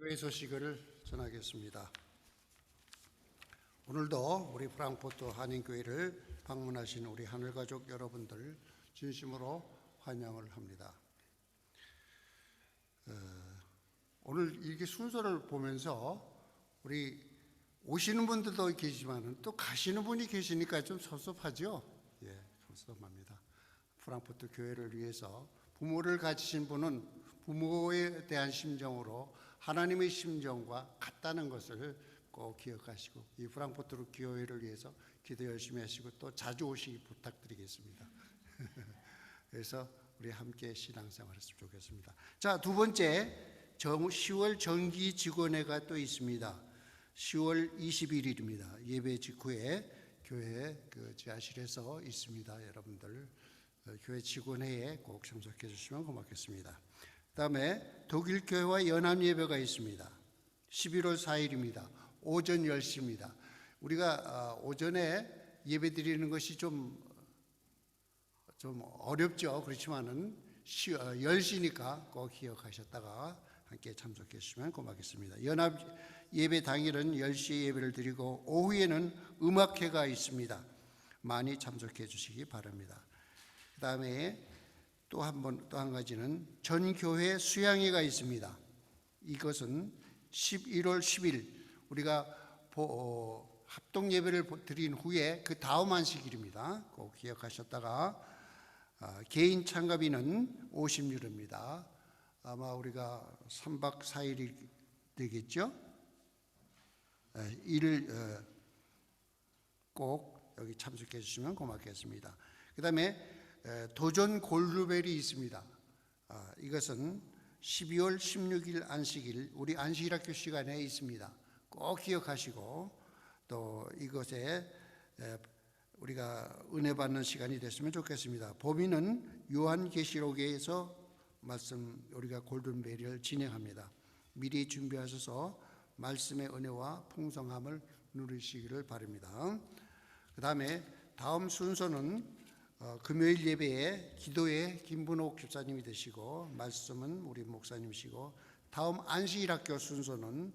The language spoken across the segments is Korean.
교회 소식을 전하겠습니다. 오늘도 우리 프랑크푸르트 한인교회를 방문하신 우리 하늘가족 여러분들 진심으로 환영을 합니다. 오늘 이렇게 순서를 보면서 우리 오시는 분들도 계시지만 또 가시는 분이 계시니까 좀 섭섭하죠? 예, 섭섭합니다. 프랑크푸르트 교회를 위해서 부모를 가지신 분은 부모에 대한 심정으로 하나님의 심정과 같다는 것을 꼭 기억하시고 이 프랑크푸르트 교회를 위해서 기도 열심히 하시고 또 자주 오시기 부탁드리겠습니다. 그래서 우리 함께 신앙생활 했으면 좋겠습니다. 자, 두 번째 10월 정기 직원회가 또 있습니다. 10월 21일입니다. 예배 직후에 교회 지하실에서 있습니다. 여러분들 교회 직원회에 꼭 참석해 주시면 고맙겠습니다. 그 다음에 독일교회와 연합예배가 있습니다. 11월 4일입니다. 오전 10시입니다. 우리가 오전에 예배 드리는 것이 좀 어렵죠. 그렇지만은 10시니까 꼭 기억하셨다가 함께 참석해 주시면 고맙겠습니다. 연합 예배 당일은 10시에 예배를 드리고 오후에는 음악회가 있습니다. 많이 참석해 주시기 바랍니다. 그 다음에 또 한 가지는 전교회 수양회가 있습니다. 이것은 11월 10일 우리가 합동 예배를 드린 후에 그 다음 안식일입니다. 꼭 기억하셨다가 개인 참가비는 50유로입니다. 아마 우리가 3박 4일이 되겠죠? 이를 꼭 여기 참석해 주시면 고맙겠습니다. 그 다음에 도전 골드벨이 있습니다. 이것은 12월 16일 안식일 우리 안식일학교 시간에 있습니다. 꼭 기억하시고 또 이것에 우리가 은혜 받는 시간이 됐으면 좋겠습니다. 범위는 요한계시록에서 말씀 우리가 골든벨을 진행합니다. 미리 준비하셔서 말씀의 은혜와 풍성함을 누리시기를 바랍니다. 그 다음에 다음 순서는 금요일 예배에 기도에 김분옥 집사님이 되시고 말씀은 우리 목사님이시고 다음 안식일학교 순서는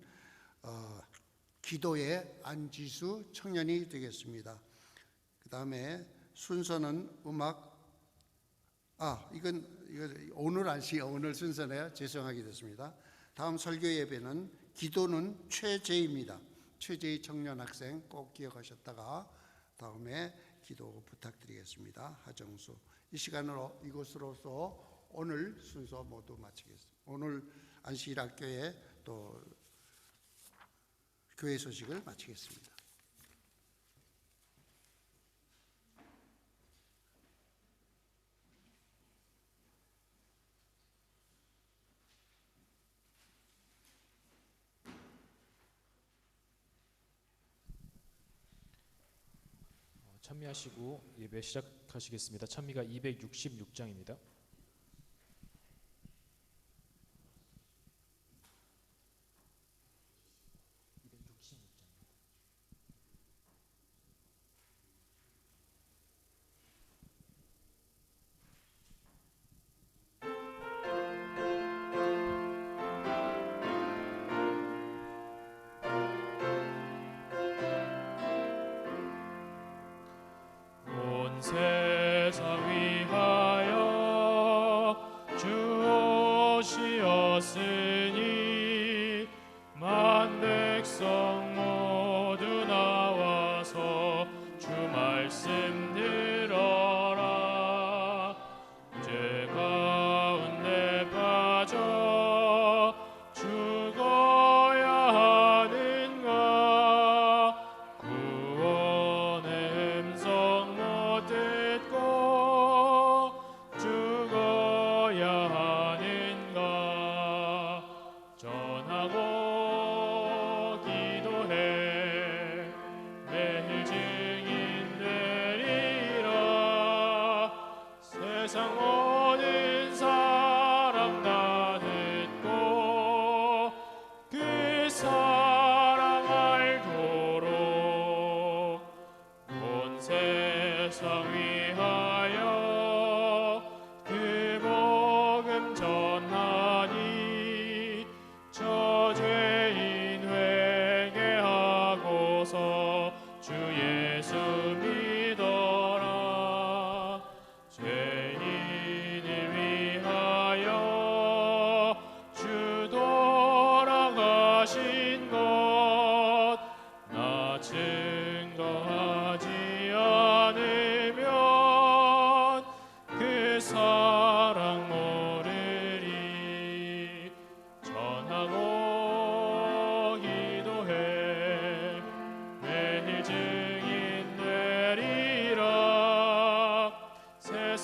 기도에 안지수 청년이 되겠습니다. 그 다음에 순서는 음악 이건 오늘 순서네요. 죄송하게 됐습니다. 다음 설교 예배는 기도는 최재입니다. 최재희 청년 학생 꼭 기억하셨다가 다음에 기도 부탁드리겠습니다. 하정수 이 시간으로 이것으로서 오늘 순서 모두 마치겠습니다. 오늘 안식일학교의 또 교회 소식을 마치겠습니다. 찬미하시고 예배 시작하시겠습니다. 찬미가 266장입니다. 세상 위하여 주 오시었으니 만 백성 모두 나와서 주 말씀 들어라. 죄 가운데 빠져 죽어야 하는가. 구원의 음성 못 듣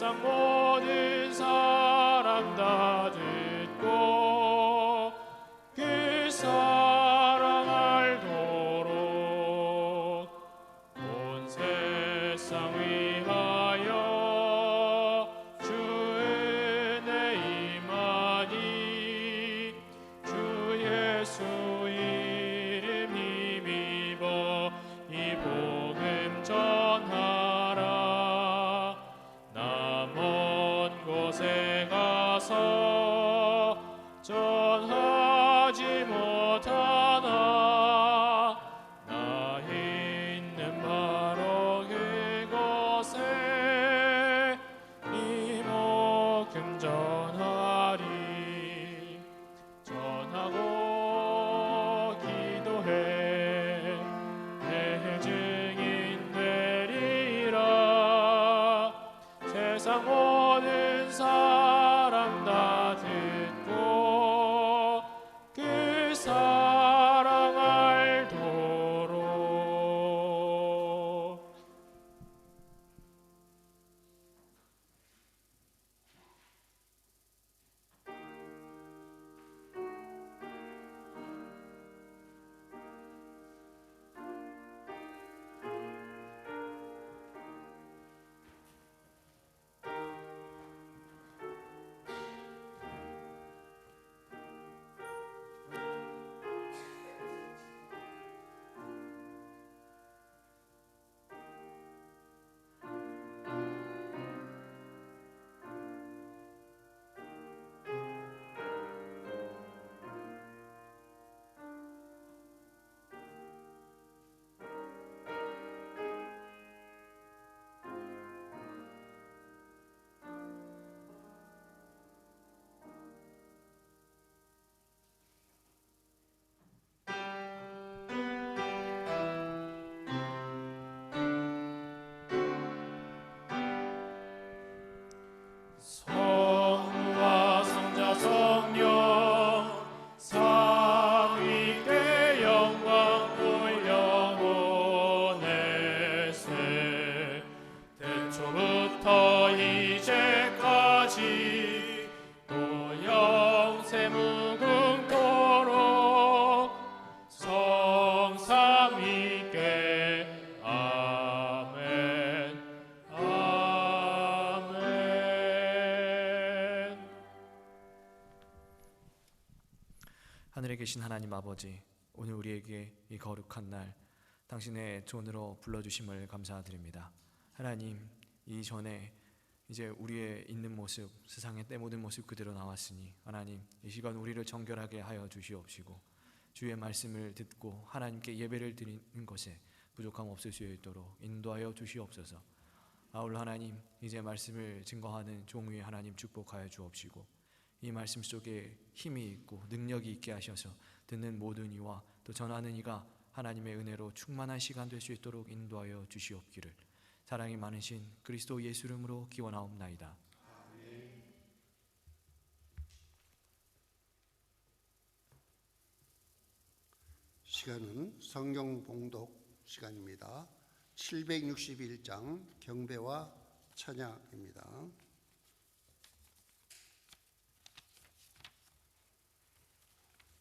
세상 모든 사람 다 듣고 그 사랑 알도록 온 세상 위하여 주 은혜 임하니 주 예수 이름 힘입어 이 복음 전하라. 나 먼 곳에 가서 전하지 못하나 나 있는 바로 그곳에 이 복음 전하리. 전하고 기도해 내 증인 되리라. 세상 모든 사람 다 듣고 그 사랑 알도록. 성부와 성자 성령 삼위께 영광 올려보내세. 태초부터 이제까지 또 영세 무궁토록 성삼위께 아멘. 아멘. 하늘에 계신 하나님 아버지, 오늘 우리에게 이 거룩한 날 당신의 존으로 불러주심을 감사드립니다. 하나님, 이전에 이제 우리의 있는 모습, 세상의 때 모든 모습 그대로 나왔으니 하나님, 이 시간 우리를 정결하게 하여 주시옵시고 주의 말씀을 듣고 하나님께 예배를 드리는 것에 부족함 없을 수 있도록 인도하여 주시옵소서. 아울러 하나님, 이제 말씀을 증거하는 종의 하나님 축복하여 주옵시고 이 말씀 속에 힘이 있고 능력이 있게 하셔서 듣는 모든 이와 또 전하는 이가 하나님의 은혜로 충만한 시간 될 수 있도록 인도하여 주시옵기를 사랑이 많으신 그리스도 예수 이름으로 기원하옵나이다. 시간은 성경 봉독 시간입니다. 761장 경배와 찬양입니다.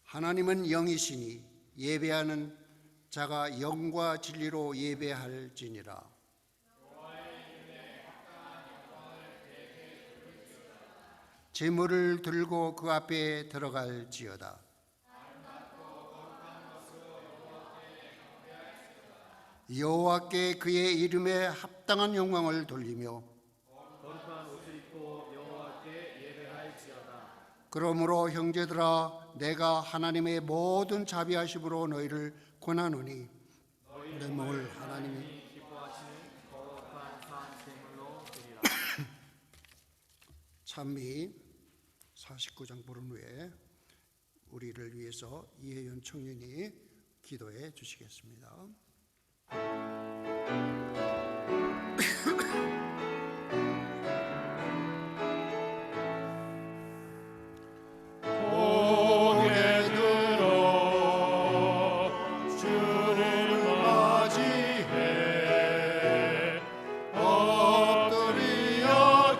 하나님은 영이시니 예배하는 자가 영과 진리로 예배할지니라. 제물을 들고 그 앞에 들어갈지어다. 여호와께 그의 이름에 합당한 영광을 돌리며 거룩한 옷을 입고 여호와께 예배할지어다. 그러므로 형제들아 내가 하나님의 모든 자비하심으로 너희를 권하노니 내 몸을 하나님이 기뻐하시는 거룩한 산제물로 드리라. 찬미 49장 보른 후에 우리를 위해서 이혜연 청년이 기도해 주시겠습니다. 엎드려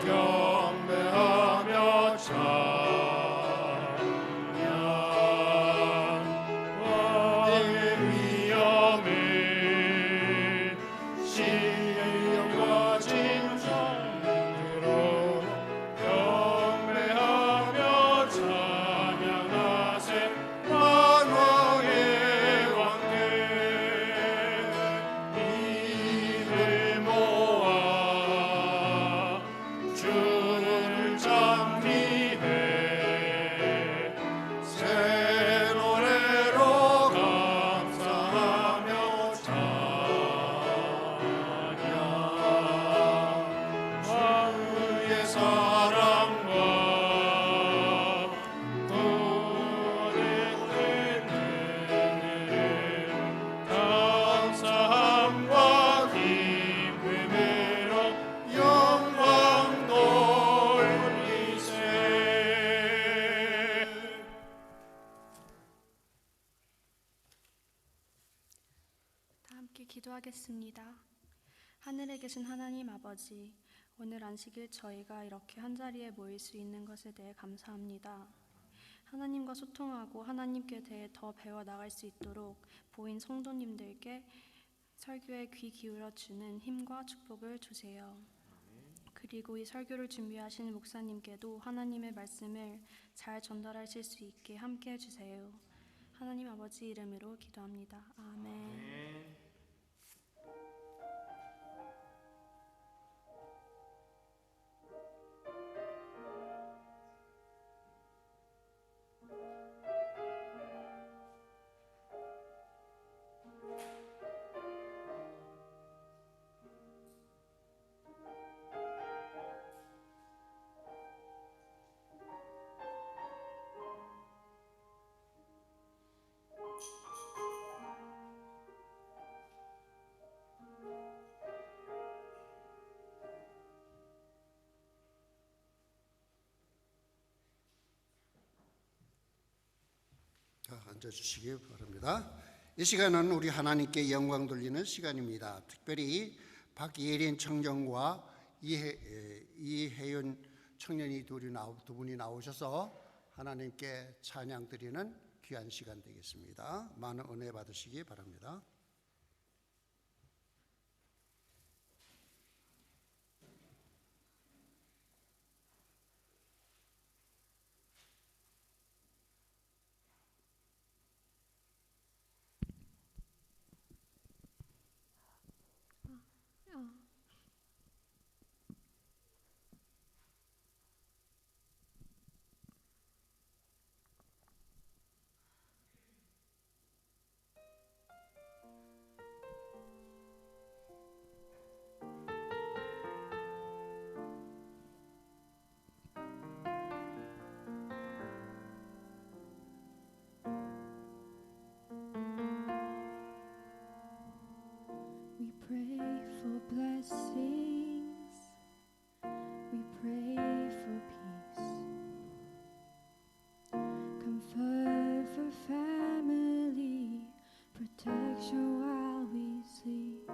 함께 기도하겠습니다. 하늘에 계신 하나님 아버지, 오늘 안식일 저희가 이렇게 한자리에 모일 수 있는 것에 대해 감사합니다. 하나님과 소통하고 하나님께 대해 더 배워 나갈 수 있도록 보인 성도님들께 설교에 귀 기울여 주는 힘과 축복을 주세요. 그리고 이 설교를 준비하신 목사님께도 하나님의 말씀을 잘 전달하실 수 있게 함께 해주세요. 하나님 아버지 이름으로 기도합니다. 아멘. 자, 앉아주시기 바랍니다. 이 시간은 우리 하나님께 영광 돌리는 시간입니다. 특별히 박예린 청년과 이혜윤 청년이 두 분이 나오셔서 하나님께 찬양 드리는 귀한 시간 되겠습니다. 많은 은혜 받으시기 바랍니다. We pray for blessings, we pray for peace, comfort for family, protection while we sleep.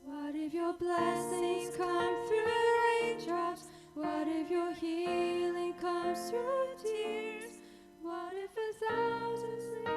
What if your blessings come through raindrops? What if your healing comes through tears? What if 1,000 sleeps?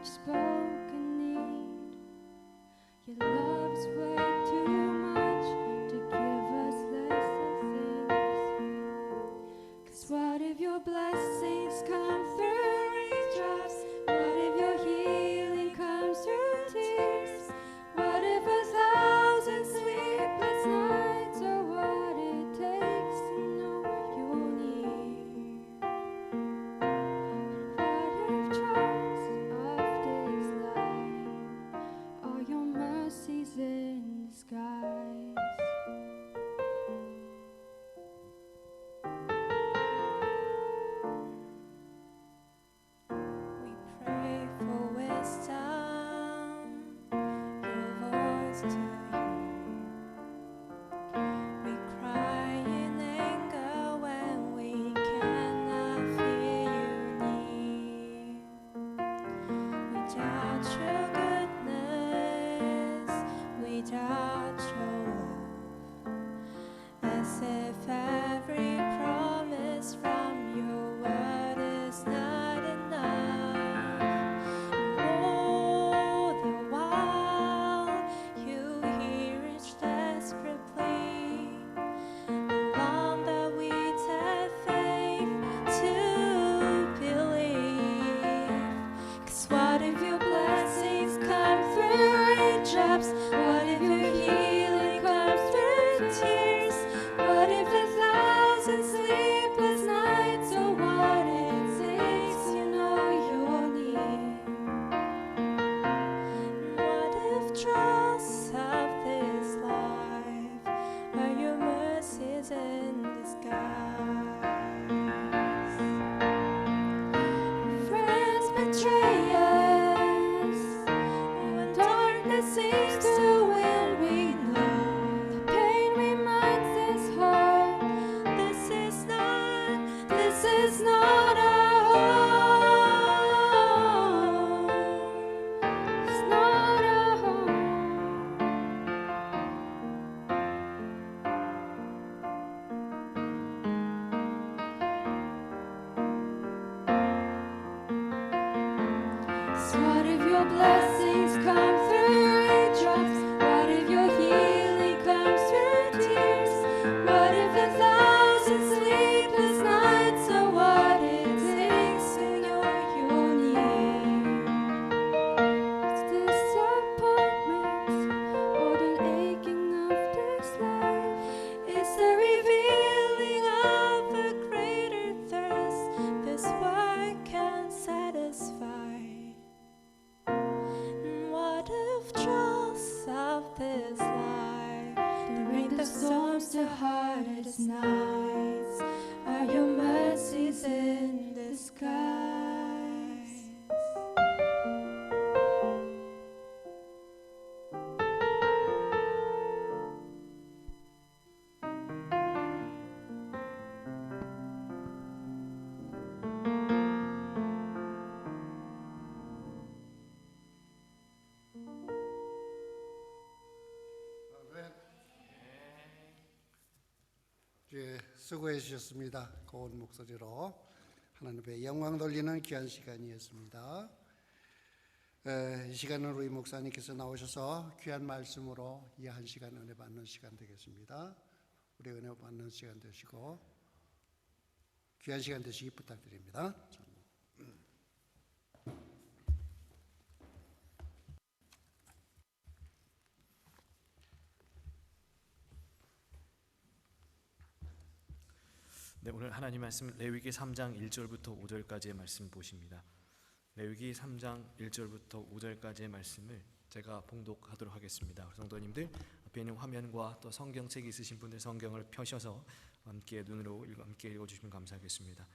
unspoken need. Your love's way too much to give us lesser things. 'Cause what if your blessings come through raindrops? What if your healing comes through tears? What if 1,000 sleepless nights are what it takes to know you're near? What if trials of this life are your mercies in disguise? We pray for wisdom, your voice to hear. We cry in anger when we cannot feel you near. We doubt your goodness, we doubt your love, as if every promise from your word is not enough. All the while, you hear each desperate plea, along that we have faith to believe. 'Cause what if your blessings come through raindrops? What if your healing comes through tears? What if 1,000 sleepless nights are what it takes to know you're near? What if trials of this life are your mercies in disguise? Friends betray us when darkness seems to win. We know the pain reminds us hard. This is not our home. It's not our home. So what if your blessings come through raindrops? What if your healing comes through tears? What if 1,000 sleepless nights are what it takes to know you're near? It's disappointment or the aching of this life. It's the revealing of a greater thirst this world can satisfy. What if trials of this life, the rain, the storms, the hardest nights, are your mercies in disguise? 예, 수고해 주셨습니다. 고운 목소리로 하나님의 영광 돌리는 귀한 시간이었습니다. 이 시간은 우리 목사님께서 나오셔서 귀한 말씀으로 이 한 시간 은혜 받는 시간 되겠습니다. 우리 은혜 받는 시간 되시고 귀한 시간 되시기 부탁드립니다. 네, 오늘 하나님 말씀 레위기 3장 1절부터 5절까지의 말씀 보십니다. 레위기 3장 1절부터 5절까지의 말씀을 제가 봉독하도록 하겠습니다. 성도님들 앞에 있는 화면과 또 성경책 있으신 분들 성경을 펴셔서 함께 눈으로 함께 읽어주시면 감사하겠습니다.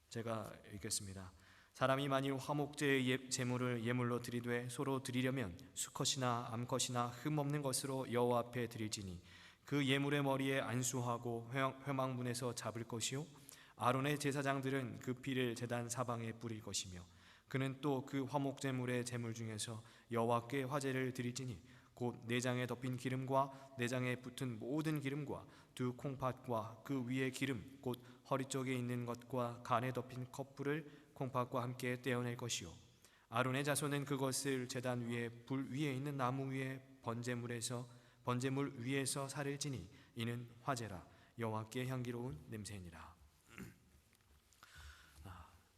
제가 읽겠습니다. 사람이 만일 화목제의 제물을 예물로 드리되 서로 드리려면 수컷이나 암컷이나 흠없는 것으로 여호와 앞에 드릴지니 그 예물의 머리에 안수하고 회막문에서 잡을 것이요 아론의 제사장들은 그 피를 제단 사방에 뿌릴 것이며 그는 또 그 화목제물의 제물 중에서 여호와께 화제를 드릴지니 곧 내장에 덮인 기름과 내장에 붙은 모든 기름과 두 콩팥과 그 위에 기름 곧 허리 쪽에 있는 것과 간에 덮인 컵불을 콩팥과 함께 떼어낼 것이요 아론의 자손은 그것을 제단 위에 불 위에 있는 나무 위에 번제물 위에서 살을 지니 이는 화제라 여호와께 향기로운 냄새니라.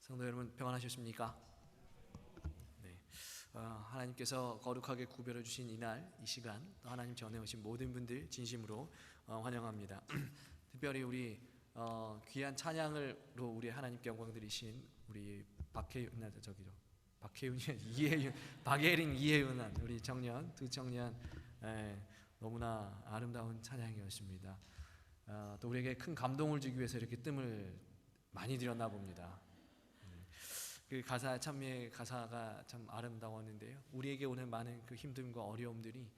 성도 여러분 평안하셨습니까? 네. 하나님께서 거룩하게 구별해 주신 이날 이 시간 또 하나님 전에 오신 모든 분들 진심으로 환영합니다. 특별히 우리 귀한 찬양으로 우리 하나님께 영광 드리신 우리 박예린 이혜윤 우리 청년 두 청년 너무나 아름다운 찬양이었습니다. 또 우리에게 큰 감동을 주기 위해서 이렇게 뜸을 많이 들였나 봅니다. 그 찬미의 가사가 참 아름다웠는데요. 우리에게 오는 많은 그 힘듦과 어려움들이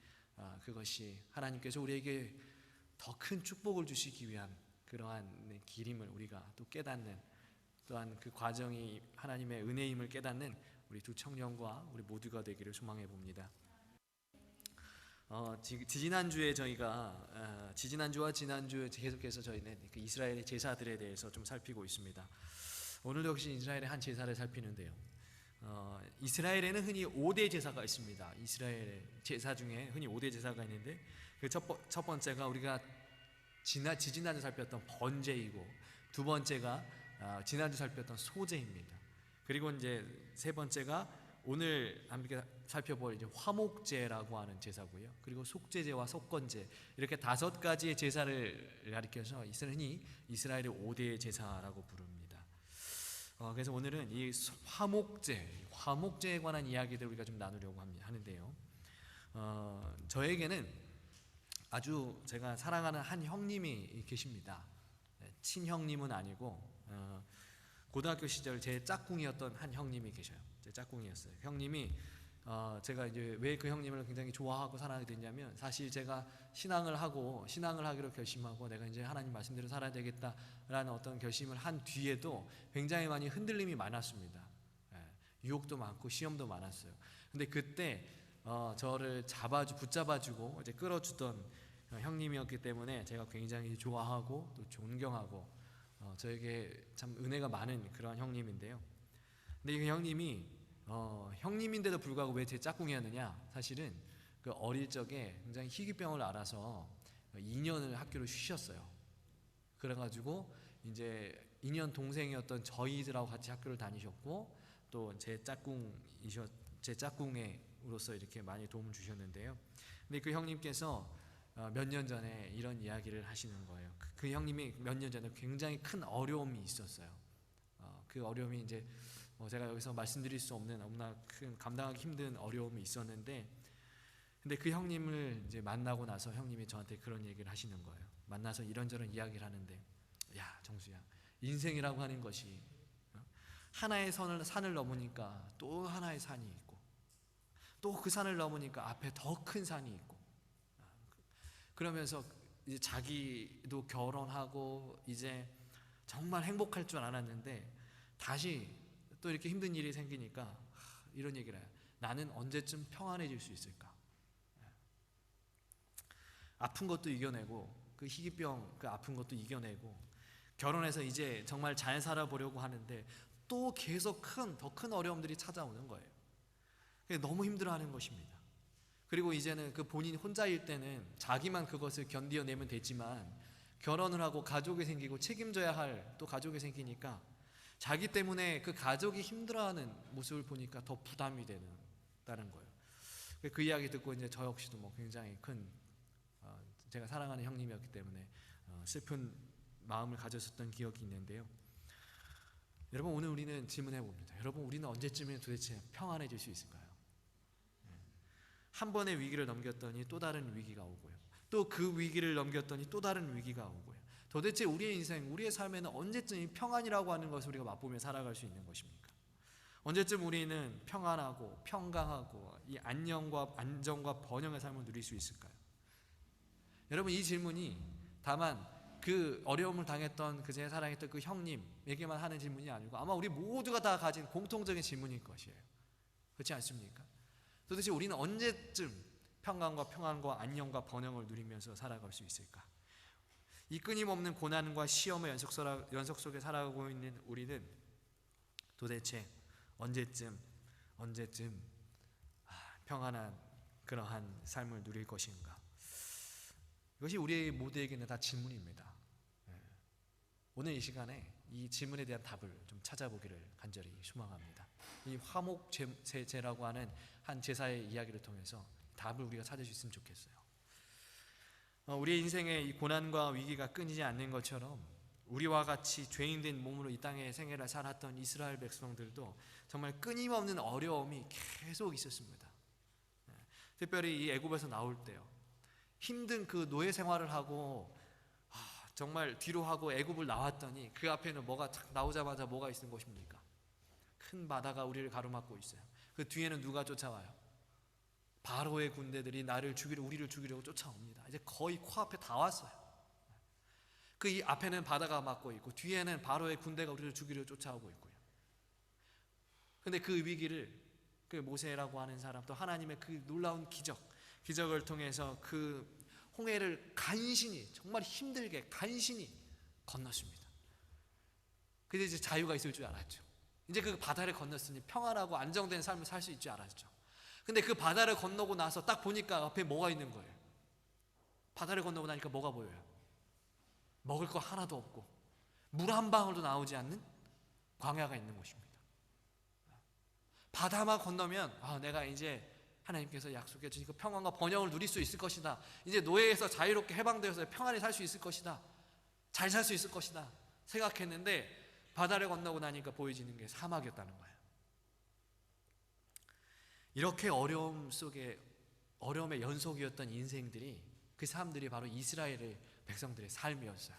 그것이 하나님께서 우리에게 더 큰 축복을 주시기 위한 그러한 길임을 우리가 또 깨닫는, 또한 그 과정이 하나님의 은혜임을 깨닫는 우리 두 청년과 우리 모두가 되기를 소망해 봅니다. 지난주에 저희가 지난주와 지난주에 계속해서 저희는 그 이스라엘의 제사들에 대해서 좀 살피고 있습니다. 오늘도 역시 이스라엘의 한 제사를 살피는데요. 이스라엘에는 흔히 5대 제사가 있습니다. 이스라엘의 제사 중에 흔히 5대 제사가 있는데 그 첫 번째가 우리가 지난주 살폈던 번제이고, 두 번째가 지난주 살폈던 소제입니다. 그리고 이제 세 번째가 오늘 함께 살펴볼 이제 화목제라고 하는 제사고요. 그리고 속죄제와 속건제, 이렇게 5가지의 제사를 가리켜서 흔히 이스라엘의 5대 제사라고 부릅니다. 그래서 오늘은 이 화목제에 관한 이야기들 우리가 좀 나누려고 하는데요. 저에게는 아주 제가 사랑하는 한 형님이 계십니다. 친형님은 아니고 고등학교 시절 제 짝꿍이었던 한 형님이 계셔요. 제 짝꿍이었어요. 형님이 제가 이제 왜 그 형님을 굉장히 좋아하고 사랑하게 됐냐면, 사실 제가 신앙을 하기로 결심하고 내가 이제 하나님 말씀대로 살아야 되겠다라는 어떤 결심을 한 뒤에도 굉장히 많이 흔들림이 많았습니다. 유혹도 많고 시험도 많았어요. 근데 그때 저를 붙잡아주고 이제 끌어주던 형님이었기 때문에 제가 굉장히 좋아하고 또 존경하고 저에게 참 은혜가 많은 그런 형님인데요. 근데 이 형님이 형님인데도 불구하고 왜 제 짝꿍이었느냐? 사실은 그 어릴 적에 굉장히 희귀병을 앓아서 2년을 학교를 쉬셨어요. 그래가지고 이제 2년 동생이었던 저희들하고 같이 학교를 다니셨고, 또 제 짝꿍으로서 이렇게 많이 도움을 주셨는데요. 근데 그 형님께서 몇 년 전에 이런 이야기를 하시는 거예요. 그 형님이 몇 년 전에 굉장히 큰 어려움이 있었어요. 그 어려움이 이제 제가 여기서 말씀드릴 수 없는 너무나 큰 감당하기 힘든 어려움이 있었는데, 근데 그 형님을 이제 만나고 나서 형님이 저한테 그런 얘기를 하시는 거예요. 만나서 이런저런 이야기를 하는데, 야 정수야, 인생이라고 하는 것이 하나의 산을 넘으니까 또 하나의 산이 있고, 또 그 산을 넘으니까 앞에 더 큰 산이 있고, 그러면서 이제 자기도 결혼하고 이제 정말 행복할 줄 알았는데 다시 또 이렇게 힘든 일이 생기니까 이런 얘기를 해요. 나는 언제쯤 평안해질 수 있을까? 아픈 것도 이겨내고, 그 희귀병 그 아픈 것도 이겨내고, 결혼해서 이제 정말 잘 살아보려고 하는데 또 계속 더 큰 어려움들이 찾아오는 거예요. 너무 힘들어하는 것입니다. 그리고 이제는 그 본인 혼자일 때는 자기만 그것을 견디어내면 되지만, 결혼을 하고 가족이 생기고 책임져야 할 또 가족이 생기니까 자기 때문에 그 가족이 힘들어하는 모습을 보니까 더 부담이 되는 거예요. 그 이야기 듣고 이제 저 역시도 굉장히 큰 제가 사랑하는 형님이었기 때문에 슬픈 마음을 가졌었던 기억이 있는데요. 여러분, 오늘 우리는 질문해 봅니다. 여러분, 우리는 언제쯤에 도대체 평안해질 수 있을까요? 한 번의 위기를 넘겼더니 또 다른 위기가 오고요. 또 그 위기를 넘겼더니 또 다른 위기가 오고요. 도대체 우리의 인생, 우리의 삶에는 언제쯤 이 평안이라고 하는 것을 우리가 맛보며 살아갈 수 있는 것입니까? 언제쯤 우리는 평안하고 평강하고 이 안정과 번영의 삶을 누릴 수 있을까요? 여러분, 이 질문이 다만 그 어려움을 당했던 그 제 사랑했던 그 형님에게만 하는 질문이 아니고 아마 우리 모두가 다 가진 공통적인 질문일 것이에요. 그렇지 않습니까? 도대체 우리는 언제쯤 평안과 안녕과 번영을 누리면서 살아갈 수 있을까? 이 끊임없는 고난과 시험의 연속 속에 살아가고 있는 우리는 도대체 언제쯤 언제쯤 평안한 그러한 삶을 누릴 것인가? 이것이 우리 모두에게는 다 질문입니다. 오늘 이 시간에 이 질문에 대한 답을 좀 찾아보기를 간절히 소망합니다. 이 화목제라고 하는 한 제사의 이야기를 통해서 답을 우리가 찾을 수 있으면 좋겠어요. 우리의 인생에 이 고난과 위기가 끊이지 않는 것처럼 우리와 같이 죄인된 몸으로 이 땅의 생애를 살았던 이스라엘 백성들도 정말 끊임없는 어려움이 계속 있었습니다. 특별히 이 애굽에서 나올 때요, 힘든 그 노예 생활을 하고 정말 뒤로 하고 애굽을 나왔더니 그 앞에는 뭐가 나오자마자 뭐가 있는 것입니까? 큰 바다가 우리를 가로막고 있어요. 그 뒤에는 누가 쫓아와요? 바로의 군대들이 우리를 죽이려고 쫓아옵니다. 이제 거의 코앞에 다 왔어요. 그 이 앞에는 바다가 막고 있고 뒤에는 바로의 군대가 우리를 죽이려고 쫓아오고 있고요. 근데 그 위기를 그 모세라고 하는 사람, 또 하나님의 그 놀라운 기적을 통해서 그 홍해를 간신히, 정말 힘들게 간신히 건넜습니다. 그래서 이제 자유가 있을 줄 알았죠. 이제 그 바다를 건넜으니 평안하고 안정된 삶을 살 수 있을 줄 알았죠. 근데 그 바다를 건너고 나서 딱 보니까 앞에 뭐가 있는 거예요? 바다를 건너고 나니까 뭐가 보여요? 먹을 거 하나도 없고 물 한 방울도 나오지 않는 광야가 있는 것입니다. 바다만 건너면 내가 이제 하나님께서 약속해 주신 그 평안과 번영을 누릴 수 있을 것이다. 이제 노예에서 자유롭게 해방되어서 평안히 살 수 있을 것이다. 잘 살 수 있을 것이다 생각했는데 바다를 건너고 나니까 보여지는 게 사막이었다는 거예요. 이렇게 어려움 속에 어려움의 연속이었던 인생들이, 그 사람들이 바로 이스라엘의 백성들의 삶이었어요.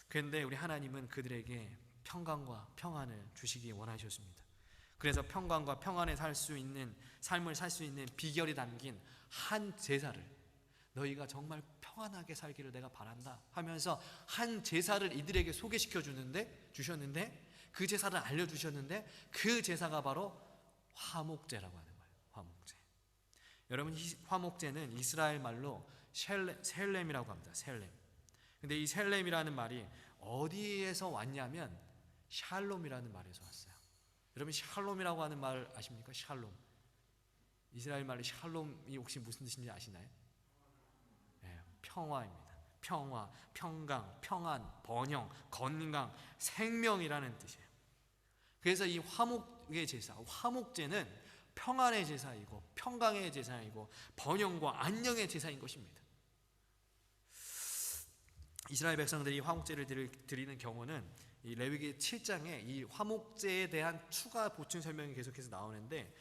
그런데 우리 하나님은 그들에게 평강과 평안을 주시기 원하셨습니다. 그래서 평강과 평안에 삶을 살 수 있는 비결이 담긴 한 제사를, 너희가 정말 평안하게 살기를 내가 바란다 하면서 한 제사를 이들에게 소개시켜 주셨는데, 그 제사를 알려주셨는데, 그 제사가 바로 화목제라고 하는 거예요. 화목제. 여러분, 이 화목제는 이스라엘 말로 셀렘이라고 합니다. 셀렘. 근데 이 셀렘이라는 말이 어디에서 왔냐면 샬롬이라는 말에서 왔어요. 여러분, 샬롬이라고 하는 말 아십니까? 샬롬. 이스라엘 말로 샬롬이 혹시 무슨 뜻인지 아시나요? 네, 평화입니다. 평화, 평강, 평안, 번영, 건강, 생명이라는 뜻이에요. 그래서 이 화목의 제사, 화목제는 평안의 제사이고 평강의 제사이고 번영과 안녕의 제사인 것입니다. 이스라엘 백성들이 화목제를 드리는 경우는 이 레위기 7장에 이 화목제에 대한 추가 보충 설명이 계속해서 나오는데,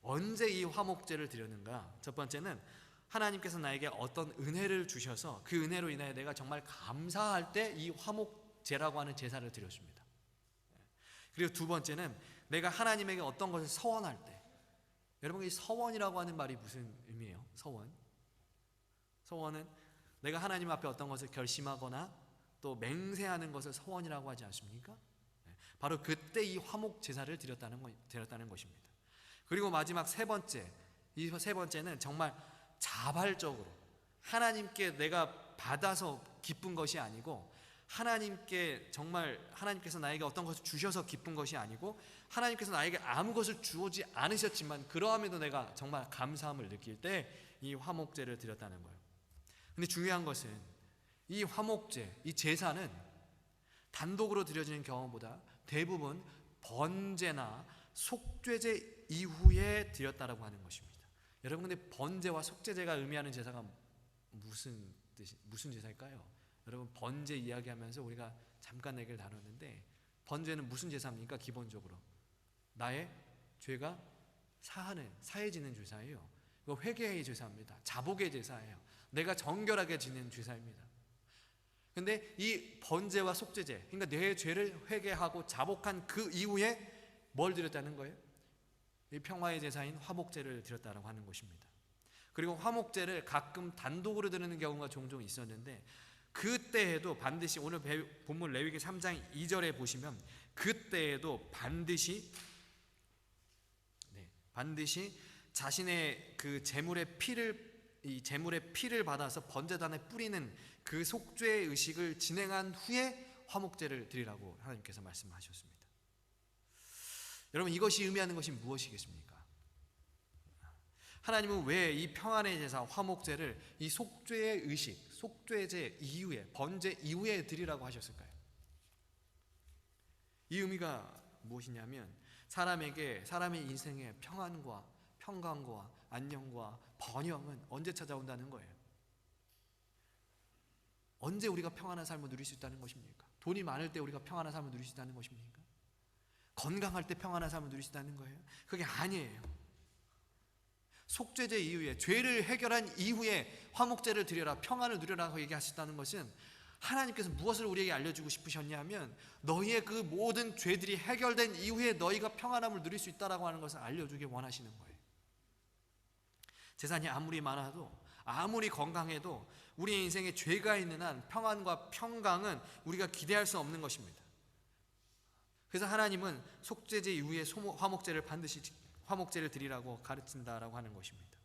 언제 이 화목제를 드렸는가? 첫 번째는 하나님께서 나에게 어떤 은혜를 주셔서 그 은혜로 인하여 내가 정말 감사할 때 이 화목제라고 하는 제사를 드렸습니다. 그리고 두 번째는 내가 하나님에게 어떤 것을 서원할 때, 여러분, 이 서원이라고 하는 말이 무슨 의미예요? 서원은 내가 하나님 앞에 어떤 것을 결심하거나 또 맹세하는 것을 서원이라고 하지 않습니까? 바로 그때 이 화목 제사를 드렸다는 것입니다. 그리고 마지막 세 번째는 정말 자발적으로 하나님께 내가 받아서 기쁜 것이 아니고, 하나님께서 나에게 어떤 것을 주셔서 기쁜 것이 아니고, 하나님께서 나에게 아무 것을 주지 않으셨지만 그러함에도 내가 정말 감사함을 느낄 때 이 화목제를 드렸다는 거예요. 근데 중요한 것은 이 화목제, 이 제사는 단독으로 드려지는 경우보다 대부분 번제나 속죄제 이후에 드렸다라고 하는 것입니다. 여러분, 근데 번제와 속죄제가 의미하는 제사가 무슨 제사일까요? 여러분, 번제 이야기하면서 우리가 잠깐 얘기를 다뤘는데, 번제는 무슨 제사입니까? 기본적으로 나의 죄가 사해지는 제사예요. 이거 회개의 제사입니다. 자복의 제사예요. 내가 정결하게 지내는 제사입니다. 근데 이 번제와 속죄제, 그러니까 내 죄를 회개하고 자복한 그 이후에 뭘 드렸다는 거예요? 이 평화의 제사인 화목제를 드렸다고 하는 것입니다. 그리고 화목제를 가끔 단독으로 드리는 경우가 종종 있었는데, 그때에도 반드시 오늘 본문 레위기 3장 2절에 보시면 그때에도 반드시 자신의 그 제물의 피를 받아서 번제단에 뿌리는 그 속죄의 의식을 진행한 후에 화목제를 드리라고 하나님께서 말씀하셨습니다. 여러분, 이것이 의미하는 것이 무엇이겠습니까? 하나님은 왜 이 평안의 제사 화목제를 이 속죄의 의식, 속죄제 이후에, 번제 이후에 드리라고 하셨을까요? 이 의미가 무엇이냐면 사람의 인생의 평안과 평강과 안녕과 번영은 언제 찾아온다는 거예요. 언제 우리가 평안한 삶을 누릴 수 있다는 것입니까? 돈이 많을 때 우리가 평안한 삶을 누릴 수 있다는 것입니까? 건강할 때 평안한 삶을 누릴 수 있다는 거예요? 그게 아니에요. 속죄제 이후에, 죄를 해결한 이후에 화목제를 드려라, 평안을 누려라고 얘기하셨다는 것은 하나님께서 무엇을 우리에게 알려주고 싶으셨냐면 너희의 그 모든 죄들이 해결된 이후에 너희가 평안함을 누릴 수 있다라고 하는 것을 알려주길 원하시는 거예요. 재산이 아무리 많아도, 아무리 건강해도 우리 인생에 죄가 있는 한 평안과 평강은 우리가 기대할 수 없는 것입니다. 그래서 하나님은 속죄제 이후에 화목제를 반드시 화목제를 드리라고 가르친다라고 하는 것입니다.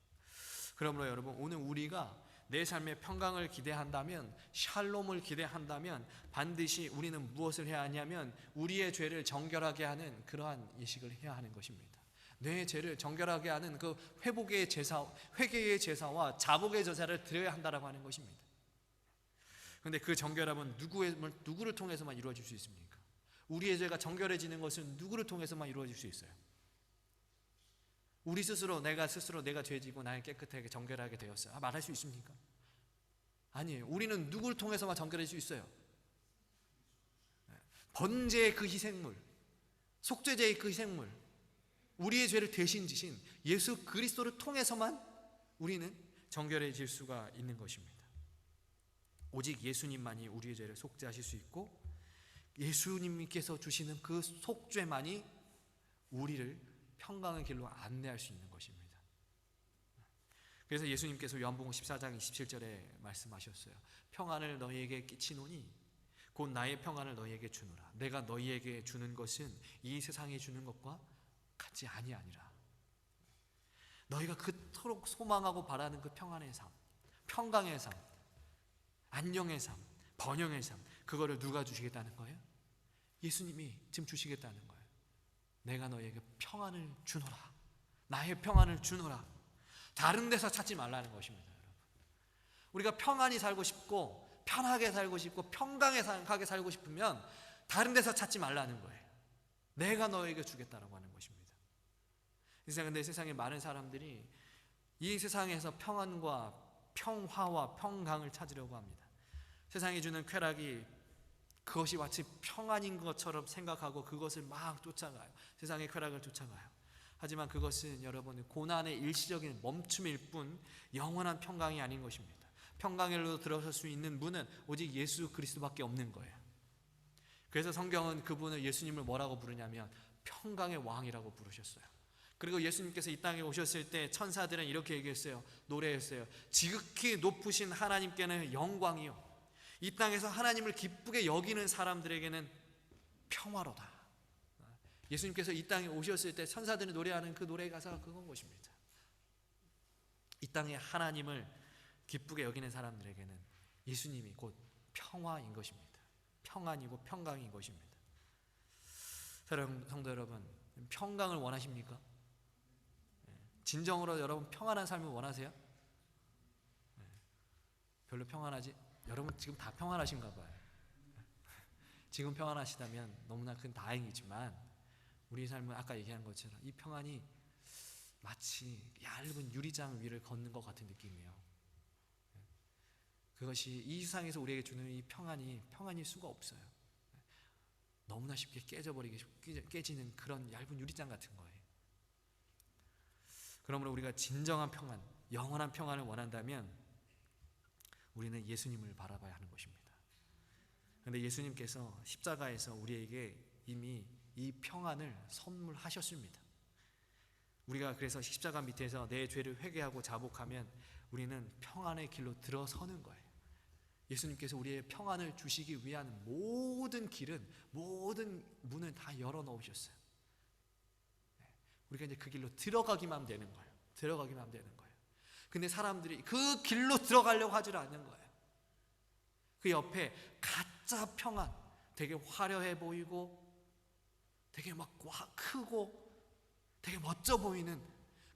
그러므로 여러분, 오늘 우리가 내 삶의 평강을 기대한다면, 샬롬을 기대한다면 반드시 우리는 무엇을 해야 하냐면 우리의 죄를 정결하게 하는 그러한 예식을 해야 하는 것입니다. 내 죄를 정결하게 하는 그 회복의 제사, 회개의 제사와 자복의 제사를 드려야 한다라고 하는 것입니다. 그런데 그 정결함은 누구를 통해서만 이루어질 수 있습니까? 우리의 죄가 정결해지는 것은 누구를 통해서만 이루어질 수 있어요? 우리 스스로 내가 죄지고 나를 깨끗하게 정결하게 되었어요. 말할 수 있습니까? 아니에요. 우리는 누구를 통해서만 정결해질 수 있어요? 번제의 그 희생물, 속죄제의 그 희생물, 우리의 죄를 대신 지신 예수 그리스도를 통해서만 우리는 정결해질 수가 있는 것입니다. 오직 예수님만이 우리의 죄를 속죄하실 수 있고 예수님께서 주시는 그 속죄만이 우리를 평강의 길로 안내할 수 있는 것입니다. 그래서 예수님께서 요한복음 14장 27절에 말씀하셨어요. 평안을 너희에게 끼치노니 곧 나의 평안을 너희에게 주노라. 내가 너희에게 주는 것은 이 세상이 주는 것과 같이 아니하니라. 너희가 그토록 소망하고 바라는 그 평안의 삶, 평강의 삶, 안녕의 삶, 번영의 삶, 그거를 누가 주시겠다는 거예요? 예수님이 지금 주시겠다는 거예요. 내가 너희에게 평안을 주노라. 나의 평안을 주노라. 다른 데서 찾지 말라는 것입니다, 여러분. 우리가 평안히 살고 싶고 편하게 살고 싶고 평강하게 살고 싶으면 다른 데서 찾지 말라는 거예요. 내가 너에게 주겠다라고 하는 것입니다. 근데 세상에 많은 사람들이 이 세상에서 평안과 평화와 평강을 찾으려고 합니다. 세상이 주는 쾌락이 그것이 마치 평안인 것처럼 생각하고 그것을 막 쫓아가요. 세상의 쾌락을 쫓아가요. 하지만 그것은 여러분 고난의 일시적인 멈춤일 뿐 영원한 평강이 아닌 것입니다. 평강으로 들어설 수 있는 분은 오직 예수 그리스도밖에 없는 거예요. 그래서 성경은 그분을, 예수님을 뭐라고 부르냐면 평강의 왕이라고 부르셨어요. 그리고 예수님께서 이 땅에 오셨을 때 천사들은 이렇게 얘기했어요. 노래했어요. 지극히 높으신 하나님께는 영광이요, 이 땅에서 하나님을 기쁘게 여기는 사람들에게는 평화로다. 예수님께서 이 땅에 오셨을 때 천사들이 노래하는 그 노래 가사가 그건 것입니다. 이 땅에 하나님을 기쁘게 여기는 사람들에게는 예수님이 곧 평화인 것입니다. 평안이고 평강인 것입니다. 사랑하는 성도 여러분, 평강을 원하십니까? 진정으로 여러분 평안한 삶을 원하세요? 별로 평안하지? 여러분 지금 다 평안하신가 봐요. 지금 평안하시다면 너무나 큰 다행이지만 우리 삶은 아까 얘기한 것처럼 이 평안이 마치 얇은 유리장 위를 걷는 것 같은 느낌이에요. 그것이 이 세상에서 우리에게 주는 이 평안일 수가 없어요. 너무나 쉽게 깨지는 그런 얇은 유리장 같은 거예요. 그러므로 우리가 진정한 평안, 영원한 평안을 원한다면 우리는 예수님을 바라봐야 하는 것입니다. 그런데 예수님께서 십자가에서 우리에게 이미 이 평안을 선물하셨습니다. 우리가 그래서 십자가 밑에서 내 죄를 회개하고 자복하면 우리는 평안의 길로 들어서는 거예요. 예수님께서 우리의 평안을 주시기 위한 모든 길은, 모든 문을 다 열어놓으셨어요. 우리가 이제 그 길로 들어가기만 되는 거예요. 들어가기만 되는 거예요. 근데 사람들이 그 길로 들어가려고 하질 않는 거예요. 그 옆에 가짜 평안, 되게 화려해 보이고 되게 막 크고 되게 멋져 보이는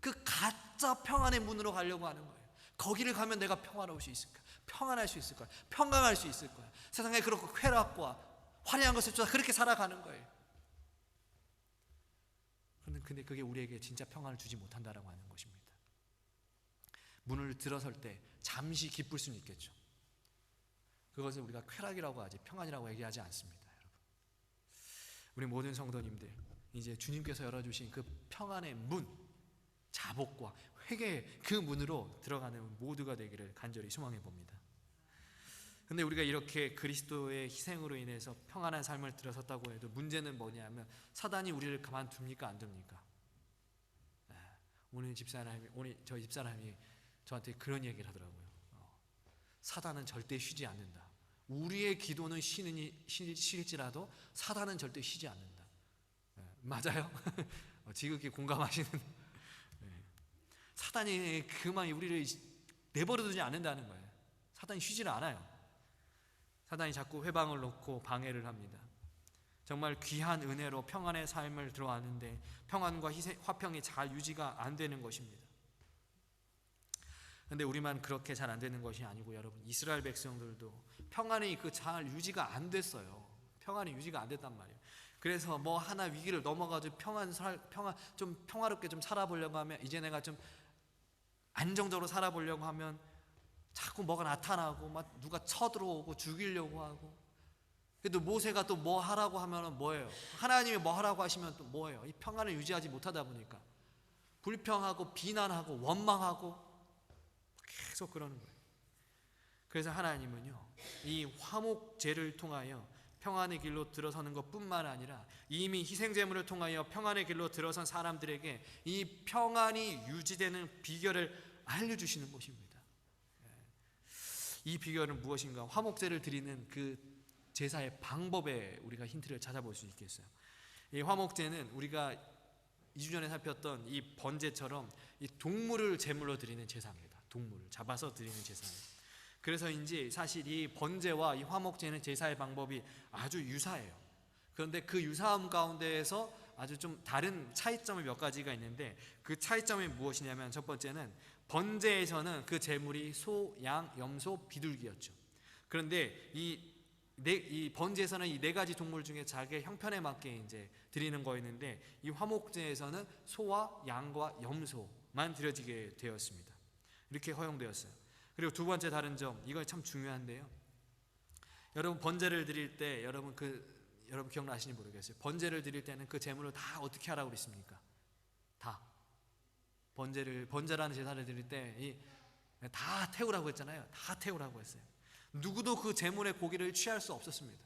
그 가짜 평안의 문으로 가려고 하는 거예요. 거기를 가면 내가 평화로울 수 있을 거야. 평안할 수 있을 거야. 평강할 수 있을 거야. 세상에 그렇고 쾌락과 화려한 것을 쫓아 그렇게 살아가는 거예요. 근데 그게 우리에게 진짜 평안을 주지 못한다라고 하는 것입니다. 문을 들어설 때 잠시 기쁠 수는 있겠죠. 그것을 우리가 쾌락이라고 하지 평안이라고 얘기하지 않습니다. 여러분, 우리 모든 성도님들 이제 주님께서 열어주신 그 평안의 문, 자복과 회개의 그 문으로 들어가는 모두가 되기를 간절히 소망해 봅니다. 근데 우리가 이렇게 그리스도의 희생으로 인해서 평안한 삶을 들어섰다고 해도 문제는 뭐냐면 사단이 우리를 가만둡니까 안 둡니까? 오늘 저희 집사람이 저한테 그런 얘기를 하더라고요. 사단은 절대 쉬지 않는다. 우리의 기도는 쉴지라도 사단은 절대 쉬지 않는다. 맞아요? 지극히 공감하시는. 사단이 그만 우리를 내버려두지 않는다는 거예요. 사단이 쉬지를 않아요. 사단이 자꾸 회방을 놓고 방해를 합니다. 정말 귀한 은혜로 평안의 삶을 들어왔는데 평안과 화평이 잘 유지가 안 되는 것입니다. 그런데 우리만 그렇게 잘 안 되는 것이 아니고 여러분, 이스라엘 백성들도 평안이 잘 유지가 안 됐어요. 평안이 유지가 안 됐단 말이에요. 그래서 뭐 하나 위기를 넘어가지고 좀 평화롭게 좀 살아보려고 하면, 이제 내가 좀 안정적으로 살아보려고 하면 자꾸 뭐가 나타나고 막 누가 쳐들어오고 죽이려고 하고. 그래도 모세가 또 뭐 하라고 하면 뭐예요? 하나님이 뭐 하라고 하시면 또 뭐예요? 이 평안을 유지하지 못하다 보니까 불평하고 비난하고 원망하고 계속 그러는 거예요. 그래서 하나님은요, 이 화목제를 통하여 평안의 길로 들어서는 것뿐만 아니라 이미 희생제물을 통하여 평안의 길로 들어선 사람들에게 이 평안이 유지되는 비결을 알려주시는 것입니다. 이 비결은 무엇인가? 화목제를 드리는 그 제사의 방법에 우리가 힌트를 찾아볼 수 있겠어요. 이 화목제는 우리가 2주 전에 살폈던 이 번제처럼 이 동물을 제물로 드리는 제사입니다. 동물을 잡아서 드리는 제사예요. 그래서인지 사실 이 번제와 이 화목제는 제사의 방법이 아주 유사해요. 그런데 그 유사함 가운데에서 아주 좀 다른 차이점이 몇 가지가 있는데, 그 차이점이 무엇이냐면, 첫 번째는 번제에서는 그 제물이 소, 양, 염소, 비둘기였죠. 그런데 이 번제에서는 이 네 가지 동물 중에 자기의 형편에 맞게 이제 드리는 거였는데, 이 화목제에서는 소와 양과 염소만 드려지게 되었습니다. 이렇게 허용되었어요. 그리고 두 번째 다른 점, 이거 참 중요한데요. 여러분, 번제를 드릴 때 여러분 기억나시는지 모르겠어요. 번제를 드릴 때는 그 제물을 다 어떻게 하라고 그랬습니까? 다 번제라는 제사를 드릴 때 다 태우라고 했잖아요. 다 태우라고 했어요. 누구도 그 제물의 고기를 취할 수 없었습니다.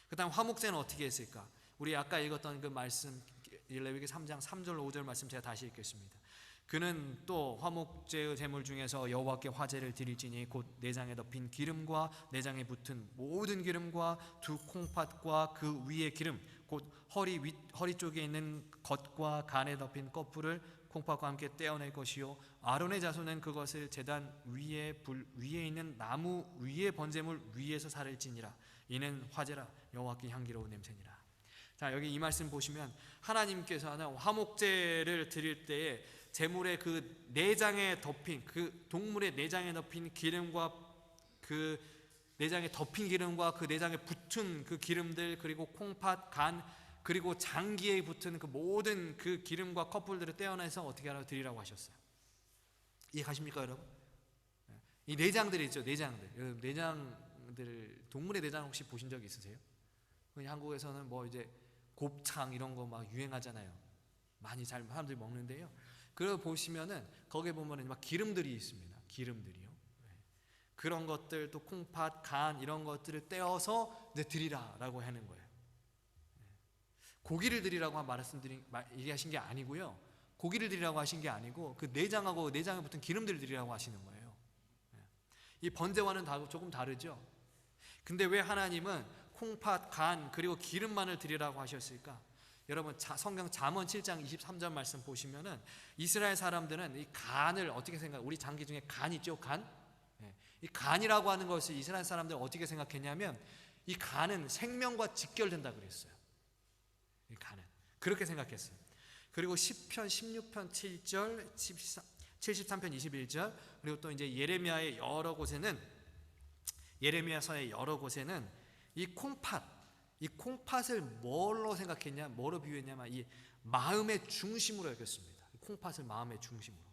그다음 화목제는 어떻게 했을까? 우리 아까 읽었던 그 말씀, 레위기 3장 3절 5절 말씀 제가 다시 읽겠습니다. 그는 또 화목제의 제물 중에서 여호와께 화제를 드릴지니 곧 내장에 덮인 기름과 내장에 붙은 모든 기름과 두 콩팥과 그 위의 기름, 곧 허리 쪽에 있는 겉과 간에 덮인 꺼풀을 콩팥과 함께 떼어낼 것이요, 아론의 자손은 그것을 제단 위에 있는 나무 위의 번제물 위에서 살을지니라. 이는 화제라, 여호와께 향기로운 냄새니라. 자, 여기 이 말씀 보시면 하나님께서는 화목제를 드릴 때에 제물의 그 내장에 덮인, 그 동물의 내장에 덮인 기름과 그 내장에 덮인 기름과 그 내장에 붙은 그 기름들, 그리고 콩팥, 간, 그리고 장기에 붙은 그 모든 그 기름과 커플들을 떼어내서 어떻게 하라고 드리라고 하셨어요. 이해가십니까, 여러분? 이 내장들이 있죠, 내장들. 여러분, 내장들, 동물의 내장 혹시 보신 적 있으세요? 한국에서는 뭐 이제 곱창 이런 거 막 유행하잖아요. 많이 잘 사람들이 먹는데요. 그걸 보시면은 거기에 보면은 막 기름들이 있습니다. 기름들이요. 그런 것들, 또 콩팥, 간 이런 것들을 떼어서 이제 드리라라고 하는 거예요. 고기를 드리라고 얘기하신 게 아니고요. 고기를 드리라고 하신 게 아니고 그 내장하고 내장에 붙은 기름들을 드리라고 하시는 거예요. 이 번제와는 조금 다르죠. 근데 왜 하나님은 콩팥, 간 그리고 기름만을 드리라고 하셨을까? 여러분, 성경 잠언 7장 23절 말씀 보시면은 이스라엘 사람들은 이 간을 어떻게 생각해요? 우리 장기 중에 간 있죠, 간? 이 간이라고 하는 것을 이스라엘 사람들은 어떻게 생각했냐면, 이 간은 생명과 직결된다 그랬어요. 가는. 그렇게 생각했어요. 그리고 10편, 16편 7절, 73편 21절, 그리고 또 이제 예레미야서의 여러 곳에는 이 콩팥을 뭘로 생각했냐, 뭐로 비유했냐면 이 마음의 중심으로 여겼습니다. 콩팥을 마음의 중심으로.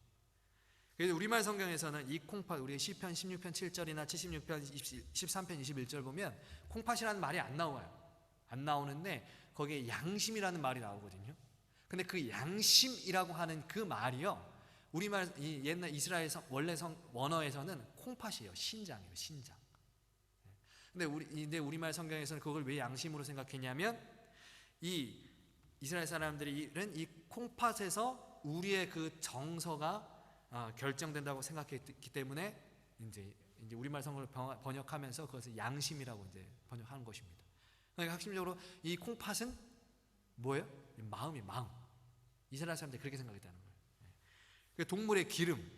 그래서 우리말 성경에서는 이 콩팥, 우리 시편 16편 7절이나 76편 13편 21절 보면 콩팥이라는 말이 안 나와요. 안 나오는데 거기에 양심이라는 말이 나오거든요. 근데 그 양심이라고 하는 그 말이요, 우리말 이 옛날 이스라엘 원래 원어에서는 콩팥이에요. 신장이에요. 신장. 근데 우리말 성경에서는 그걸 왜 양심으로 생각했냐면 이 이스라엘 사람들은 이 콩팥에서 우리의 그 정서가 결정된다고 생각했기 때문에 이제 우리말 성경을 번역하면서 그것을 양심이라고 이제 번역하는 것입니다. 그러니까 핵심적으로 이 콩팥은 뭐예요? 마음. 이스라엘 사람들이 그렇게 생각했다는 거예요. 동물의 기름,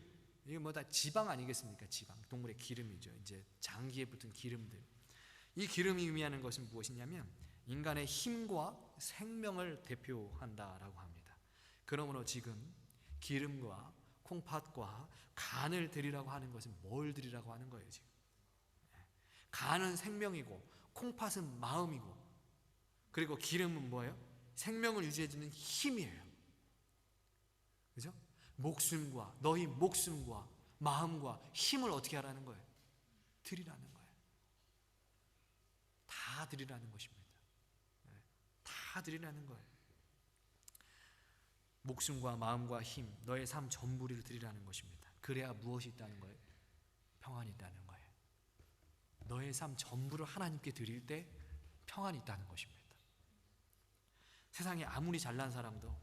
이게 뭐 다 지방 아니겠습니까? 지방, 동물의 기름이죠. 이제 장기에 붙은 기름들. 이 기름이 의미하는 것은 무엇이냐면 인간의 힘과 생명을 대표한다라고 합니다. 그러므로 지금 기름과 콩팥과 간을 드리라고 하는 것은 뭘 드리라고 하는 거예요, 지금? 간은 생명이고 콩팥은 마음이고, 그리고 기름은 뭐예요? 생명을 유지해주는 힘이에요. 그죠? 너희 목숨과 마음과 힘을 어떻게 하라는 거예요? 드리라는 거예요. 다 드리라는 것입니다. 다 드리라는 거예요. 목숨과 마음과 힘, 너의 삶 전부를 드리라는 것입니다. 그래야 무엇이 있다는 거예요? 평안이 있다는 거예요. 너의 삶 전부를 하나님께 드릴 때 평안이 있다는 것입니다. 세상에 아무리 잘난 사람도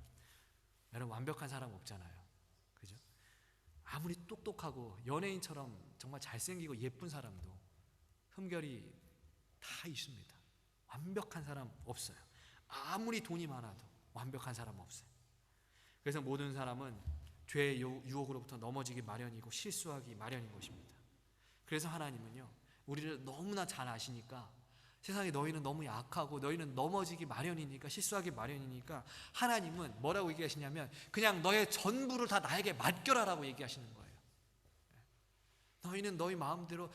여러분 완벽한 사람 없잖아요. 그죠? 아무리 똑똑하고 연예인처럼 정말 잘생기고 예쁜 사람도 흠결이 다 있습니다. 완벽한 사람 없어요. 아무리 돈이 많아도 완벽한 사람 없어요. 그래서 모든 사람은 죄의 유혹으로부터 넘어지기 마련이고 실수하기 마련인 것입니다. 그래서 하나님은요, 우리를 너무나 잘 아시니까, 세상에 너희는 너무 약하고 너희는 넘어지기 마련이니까, 실수하기 마련이니까 하나님은 뭐라고 얘기하시냐면 그냥 너의 전부를 다 나에게 맡겨라라고 얘기하시는 거예요. 너희는 너희 마음대로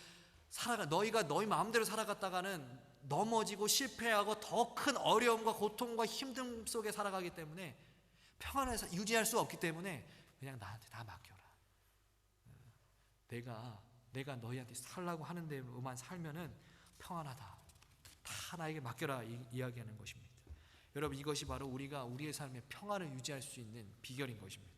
너희가 너희 마음대로 살아갔다가는 넘어지고 실패하고 더 큰 어려움과 고통과 힘듦 속에 살아가기 때문에 평안을 유지할 수 없기 때문에 그냥 나한테 다 맡겨라. 내가 너희한테 살라고 하는 데로만 살면은 평안하다. 다 나에게 맡겨라, 이야기하는 것입니다. 여러분, 이것이 바로 우리가 우리의 삶에 평안을 유지할 수 있는 비결인 것입니다.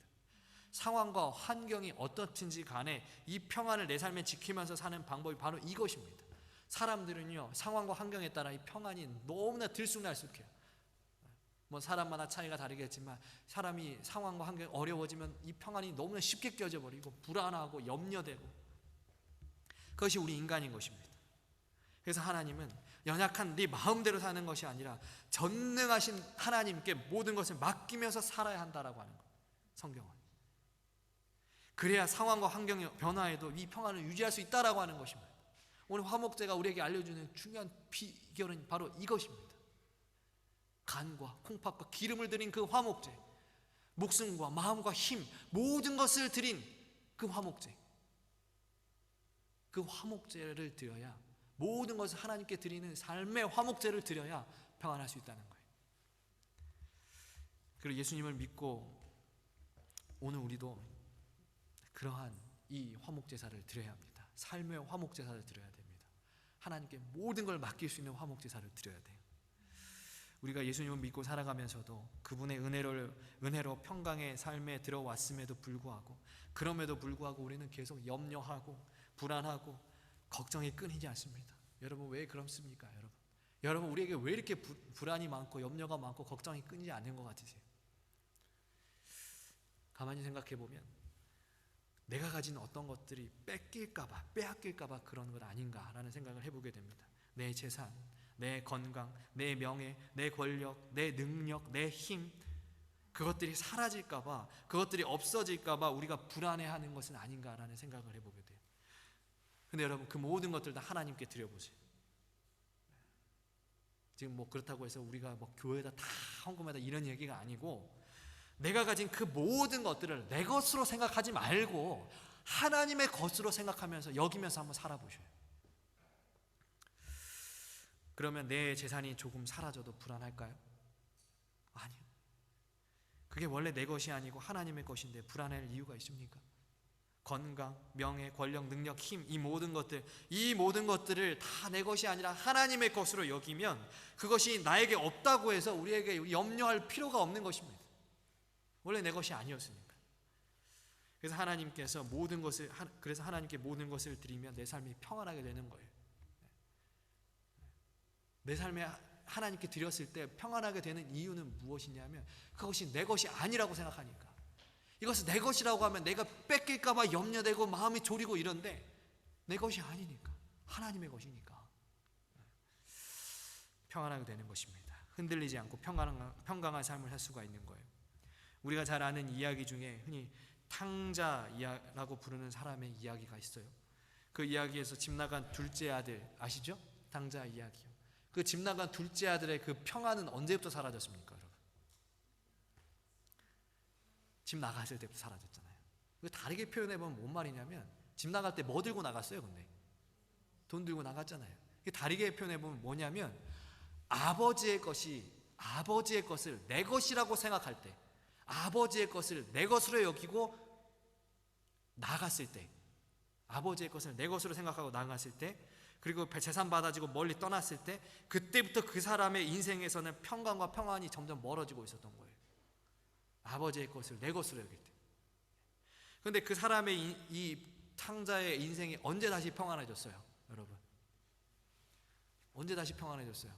상황과 환경이 어떻든지 간에 이 평안을 내 삶에 지키면서 사는 방법이 바로 이것입니다. 사람들은요, 상황과 환경에 따라 이 평안이 너무나 들쑥날쑥해요. 뭐 사람마다 차이가 다르겠지만 사람이 상황과 환경이 어려워지면 이 평안이 너무나 쉽게 깨져버리고 불안하고 염려되고, 그것이 우리 인간인 것입니다. 그래서 하나님은 연약한 네 마음대로 사는 것이 아니라 전능하신 하나님께 모든 것을 맡기면서 살아야 한다라고 하는 거예요, 성경은. 그래야 상황과 환경의 변화에도 이 평안을 유지할 수 있다라고 하는 것입니다. 오늘 화목제가 우리에게 알려주는 중요한 비결은 바로 이것입니다. 간과 콩팥과 기름을 드린 그 화목제, 목숨과 마음과 힘, 모든 것을 드린 그 화목제, 그 화목제를 드려야, 모든 것을 하나님께 드리는 삶의 화목제를 드려야 평안할 수 있다는 거예요. 그리고 예수님을 믿고 오늘 우리도 그러한 이 화목제사를 드려야 합니다. 삶의 화목제사를 드려야 됩니다. 하나님께 모든 걸 맡길 수 있는 화목제사를 드려야 돼요. 우리가 예수님을 믿고 살아가면서도 그분의 은혜로 평강의 삶에 들어왔음에도 불구하고, 그럼에도 불구하고 우리는 계속 염려하고 불안하고 걱정이 끊이지 않습니다. 여러분, 왜 그렇습니까? 여러분 우리에게 왜 이렇게 불안이 많고 염려가 많고 걱정이 끊이지 않는 것 같으세요? 가만히 생각해 보면 내가 가진 어떤 것들이 뺏길까봐, 빼앗길까봐 그런 것 아닌가라는 생각을 해보게 됩니다. 내 재산, 내 건강, 내 명예, 내 권력, 내 능력, 내 힘, 그것들이 사라질까봐, 그것들이 없어질까봐 우리가 불안해하는 것은 아닌가라는 생각을 해보게 돼요. 근데 여러분, 그 모든 것들 다 하나님께 드려보세요. 지금 뭐 그렇다고 해서 우리가 뭐 교회에다 다 헌금하다 이런 얘기가 아니고, 내가 가진 그 모든 것들을 내 것으로 생각하지 말고 하나님의 것으로 생각하면서 여기면서 한번 살아보셔요. 그러면 내 재산이 조금 사라져도 불안할까요? 아니요. 그게 원래 내 것이 아니고 하나님의 것인데 불안할 이유가 있습니까? 건강, 명예, 권력, 능력, 힘, 이 모든 것들을 다 내 것이 아니라 하나님의 것으로 여기면 그것이 나에게 없다고 해서 우리에게 염려할 필요가 없는 것입니다. 원래 내 것이 아니었으니까. 그래서 하나님께서 하나님께 모든 것을 드리면 내 삶이 평안하게 되는 거예요. 내 삶에 하나님께 드렸을 때 평안하게 되는 이유는 무엇이냐면, 그것이 내 것이 아니라고 생각하니까. 이것을 내 것이라고 하면 내가 뺏길까봐 염려되고 마음이 졸이고 이런데, 내 것이 아니니까, 하나님의 것이니까 평안하게 되는 것입니다. 흔들리지 않고 평강한 삶을 살 수가 있는 거예요. 우리가 잘 아는 이야기 중에 흔히 탕자라고 부르는 사람의 이야기가 있어요. 그 이야기에서 집 나간 둘째 아들 아시죠? 탕자 이야기요. 그 집 나간 둘째 아들의 그 평안은 언제부터 사라졌습니까, 여러분? 집 나갔을 때부터 사라졌잖아요. 다르게 표현해보면 뭔 말이냐면, 집 나갈 때 뭐 들고 나갔어요? 근데 돈 들고 나갔잖아요. 다르게 표현해보면 뭐냐면, 아버지의 것을 내 것이라고 생각할 때, 아버지의 것을 내 것으로 여기고 나갔을 때, 아버지의 것을 내 것으로 생각하고 나갔을 때, 그리고 재산 받아지고 멀리 떠났을 때, 그때부터 그 사람의 인생에서는 평강과 평안이 점점 멀어지고 있었던 거예요. 아버지의 것을 내 것으로 여길 때. 그런데 그 사람의 이 탕자의 인생이 언제 다시 평안해졌어요, 여러분? 언제 다시 평안해졌어요?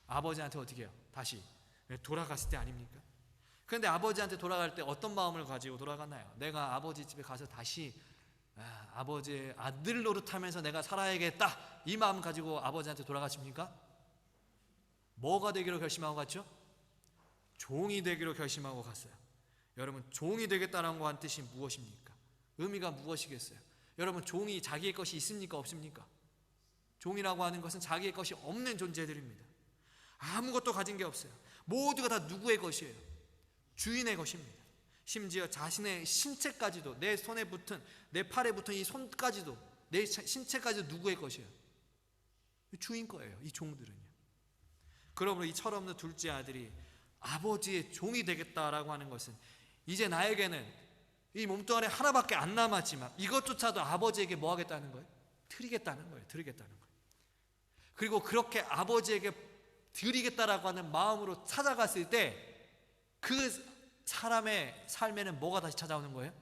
아버지한테 어떻게 해요? 다시 돌아갔을 때 아닙니까? 그런데 아버지한테 돌아갈 때 어떤 마음을 가지고 돌아갔나요? 내가 아버지 집에 가서 다시 아버지의 아들 노릇하면서 내가 살아야겠다, 이 마음 가지고 아버지한테 돌아가십니까? 뭐가 되기로 결심하고 갔죠? 종이 되기로 결심하고 갔어요. 여러분, 종이 되겠다는 거 한 뜻이 무엇입니까? 의미가 무엇이겠어요? 여러분, 종이 자기의 것이 있습니까? 없습니까? 종이라고 하는 것은 자기의 것이 없는 존재들입니다. 아무것도 가진 게 없어요. 모두가 다 누구의 것이에요? 주인의 것입니다. 심지어 자신의 신체까지도, 내 손에 붙은, 내 팔에 붙은 이 손까지도, 내 신체까지도 누구의 것이에요? 주인 거예요, 이 종들은요. 그러므로 이 철없는 둘째 아들이 아버지의 종이 되겠다라고 하는 것은, 이제 나에게는 이 몸뚱아리 하나밖에 안 남았지만 이것조차도 아버지에게 뭐 하겠다는 거예요? 드리겠다는 거예요. 그리고 그렇게 아버지에게 드리겠다라고 하는 마음으로 찾아갔을 때, 그 사람의 삶에는 뭐가 다시 찾아오는 거예요?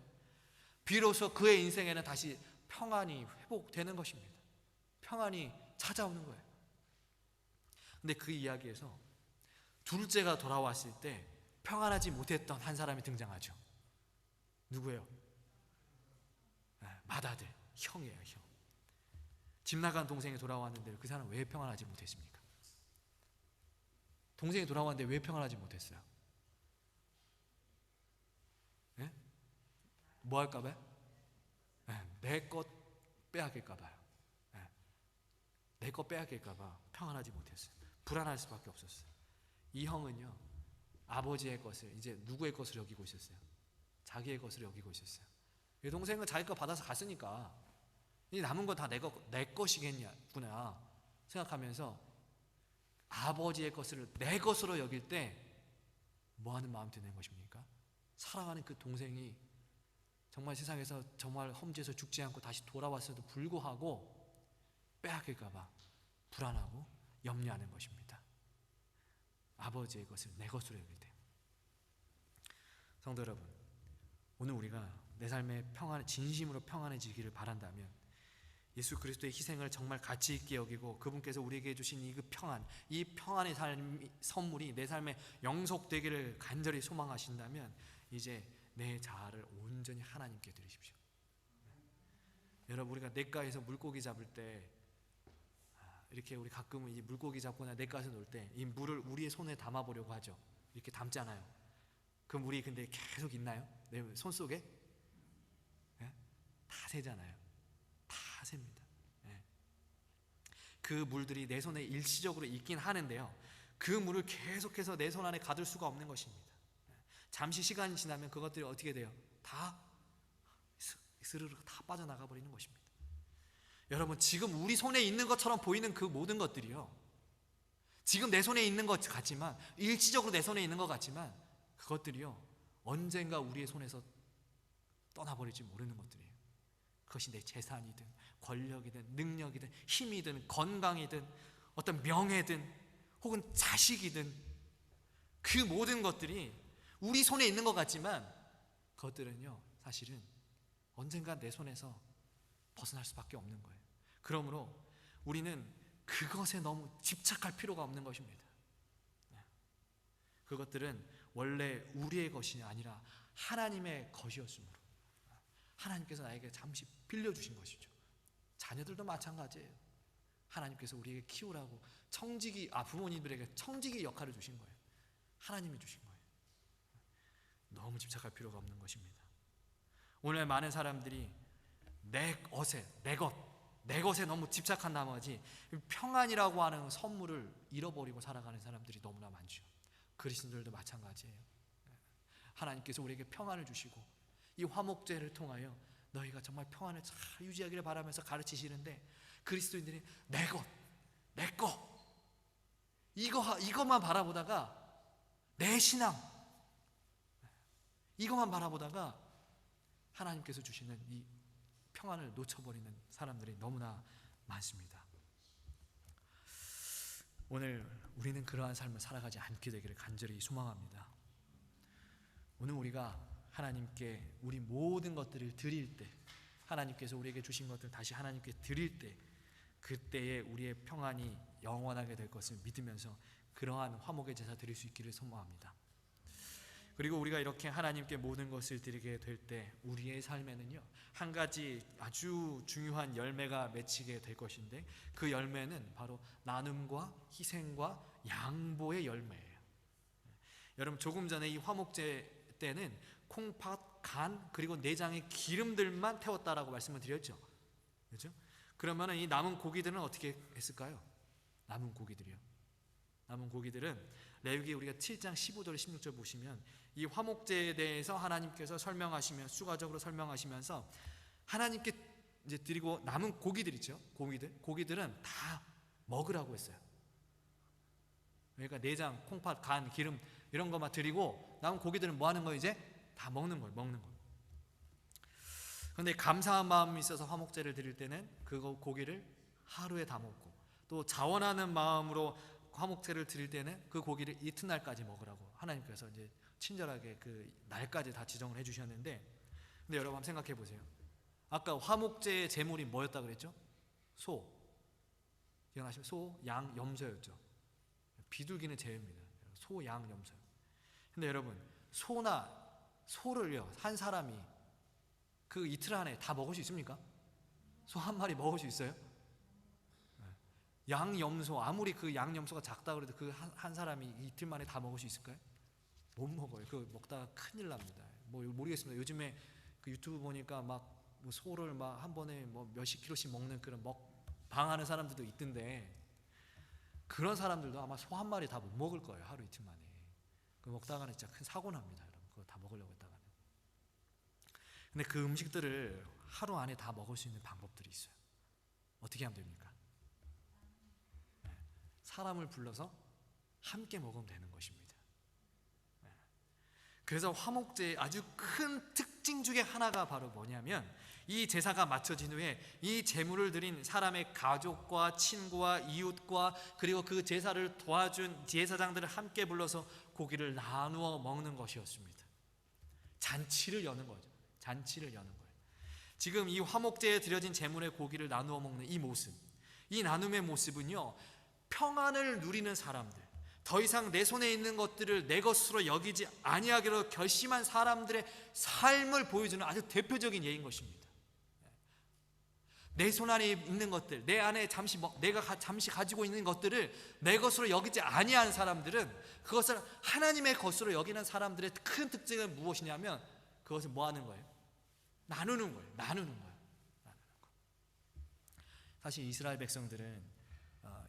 비로소 그의 인생에는 다시 평안이 회복되는 것입니다. 평안이 찾아오는 거예요. 근데 그 이야기에서 둘째가 돌아왔을 때 평안하지 못했던 한 사람이 등장하죠. 누구예요? 맏아들, 형이에요, 형. 집 나간 동생이 돌아왔는데 그 사람은 왜 평안하지 못했습니까? 동생이 돌아왔는데 왜 평안하지 못했어요? 네? 뭐 할까 봐요? 내 것 빼앗길까 봐요. 내 것 빼앗길까 봐 평안하지 못했어요. 불안할 수밖에 없었어요. 이 형은요, 아버지의 것을 이제 누구의 것으로 여기고 있었어요? 자기의 것으로 여기고 있었어요. 이 동생은 자기 거 받아서 갔으니까 이 남은 건 다 내 것이겠구나 생각하면서 아버지의 것을 내 것으로 여길 때 뭐 하는 마음 드는 것입니까? 사랑하는 그 동생이 정말 세상에서 정말 험지에서 죽지 않고 다시 돌아왔어도 불구하고 빼앗길까 봐 불안하고 염려하는 것입니다. 아버지의 것을 내 것으로 여길 때. 성도 여러분, 오늘 우리가 내 삶의 진심으로 평안해지기를 바란다면, 예수 그리스도의 희생을 정말 가치 있게 여기고 그분께서 우리에게 주신 이 평안, 이 평안의 선물이 내 삶에 영속되기를 간절히 소망하신다면, 이제 내 자아를 온전히 하나님께 드리십시오. 여러분, 우리가 냇가에서 물고기 잡을 때 이렇게 우리 가끔은 이 물고기 잡거나 냇가에서 놀 때 이 물을 우리의 손에 담아보려고 하죠. 이렇게 담잖아요. 그 물이 근데 계속 있나요? 내 손 속에? 다 새잖아요. 다 셉니다. 그 그 물들이 내 손에 일시적으로 있긴 하는데요, 그 물을 계속해서 내 손 안에 가둘 수가 없는 것입니다. 잠시 시간이 지나면 그것들이 어떻게 돼요? 다 스르르 다 빠져나가 버리는 것입니다. 여러분, 지금 우리 손에 있는 것처럼 보이는 그 모든 것들이요, 지금 내 손에 있는 것 같지만, 일시적으로 내 손에 있는 것 같지만, 그것들이요 언젠가 우리의 손에서 떠나버릴지 모르는 것들이에요. 그것이 내 재산이든 권력이든 능력이든 힘이든 건강이든 어떤 명예든 혹은 자식이든, 그 모든 것들이 우리 손에 있는 것 같지만 그것들은요 사실은 언젠가 내 손에서 벗어날 수밖에 없는 거예요. 그러므로 우리는 그것에 너무 집착할 필요가 없는 것입니다. 그것들은 원래 우리의 것이 아니라 하나님의 것이었으므로 하나님께서 나에게 잠시 빌려주신 것이죠. 자녀들도 마찬가지예요. 하나님께서 우리에게 키우라고 부모님들에게 청지기 역할을 주신 거예요. 하나님이 주신 거예요. 너무 집착할 필요가 없는 것입니다. 오늘 많은 사람들이 내 것에 너무 집착한 나머지 평안이라고 하는 선물을 잃어버리고 살아가는 사람들이 너무나 많죠. 그리스도인들도 마찬가지예요. 하나님께서 우리에게 평안을 주시고 이 화목제를 통하여 너희가 정말 평안을 잘 유지하기를 바라면서 가르치시는데, 그리스도인들이 내 것 이것만 바라보다가, 내 신앙 이것만 바라보다가 하나님께서 주시는 이 평안을 놓쳐버리는 사람들이 너무나 많습니다. 오늘 우리는 그러한 삶을 살아가지 않게 되기를 간절히 소망합니다. 오늘 우리가 하나님께 우리 모든 것들을 드릴 때, 하나님께서 우리에게 주신 것들을 다시 하나님께 드릴 때, 그때에 우리의 평안이 영원하게 될 것을 믿으면서 그러한 화목의 제사 드릴 수 있기를 소망합니다. 그리고 우리가 이렇게 하나님께 모든 것을 드리게 될 때 우리의 삶에는요 한 가지 아주 중요한 열매가 맺히게 될 것인데, 그 열매는 바로 나눔과 희생과 양보의 열매예요. 여러분, 조금 전에 이 화목제 때는 콩팥, 간, 그리고 내장의 기름들만 태웠다라고 말씀을 드렸죠. 그렇죠? 그러면 이 남은 고기들은 어떻게 했을까요? 남은 고기들은 레위기 우리가 7장 15절 16절 보시면 이 화목제에 대해서 하나님께서 추가적으로 설명하시면서 하나님께 이제 드리고 남은 고기들 있죠. 고기들은 다 먹으라고 했어요. 그러니까 내장, 콩팥, 간, 기름 이런 것만 드리고 남은 고기들은 뭐 하는 거예요? 이제 다 먹는 거예요. 그런데 감사한 마음이 있어서 화목제를 드릴 때는 그 고기를 하루에 다 먹고, 또 자원하는 마음으로 화목제를 드릴 때는 그 고기를 이튿날까지 먹으라고 하나님께서 이제 친절하게 그 날까지 다 지정을 해주셨는데, 근데 여러분 한번 생각해 보세요. 아까 화목제의 제물이 뭐였다 그랬죠? 소, 기억나시죠? 소, 양, 염소였죠. 비둘기는 제입니다. 소, 양, 염소. 근데 여러분, 소를요 한 사람이 그 이틀 안에 다 먹을 수 있습니까? 소 한 마리 먹을 수 있어요? 양염소, 아무리 그 양염소가 작다 그래도 그 한 사람이 이틀 만에 다 먹을 수 있을까요? 못 먹어요. 그 먹다가 큰일 납니다. 뭐 모르겠습니다. 요즘에 그 유튜브 보니까 막 뭐 소를 막 한 번에 뭐 몇십 킬로씩 먹는 그런 먹방하는 사람들도 있던데, 그런 사람들도 아마 소 한 마리 다 못 먹을 거예요. 하루 이틀 만에. 그 먹다가는 진짜 큰 사고 납니다. 여러분, 그거 다 먹으려고 했다가는. 근데 그 음식들을 하루 안에 다 먹을 수 있는 방법들이 있어요. 어떻게 하면 됩니까? 사람을 불러서 함께 먹으면 되는 것입니다. 그래서 화목제의 아주 큰 특징 중에 하나가 바로 뭐냐면, 이 제사가 마쳐진 후에 이 제물을 드린 사람의 가족과 친구와 이웃과 그리고 그 제사를 도와준 제사장들을 함께 불러서 고기를 나누어 먹는 것이었습니다. 잔치를 여는 거죠. 지금 이 화목제에 드려진 제물의 고기를 나누어 먹는 이 모습, 이 나눔의 모습은요 평안을 누리는 사람들, 더 이상 내 손에 있는 것들을 내 것으로 여기지 아니하기로 결심한 사람들의 삶을 보여주는 아주 대표적인 예인 것입니다. 내 손 안에 있는 것들, 내 안에 내가 잠시 가지고 있는 것들을 내 것으로 여기지 아니한 사람들은 그것을 하나님의 것으로 여기는 사람들의 큰 특징은 무엇이냐면, 그것을 뭐 하는 거예요? 나누는 거예요. 사실 이스라엘 백성들은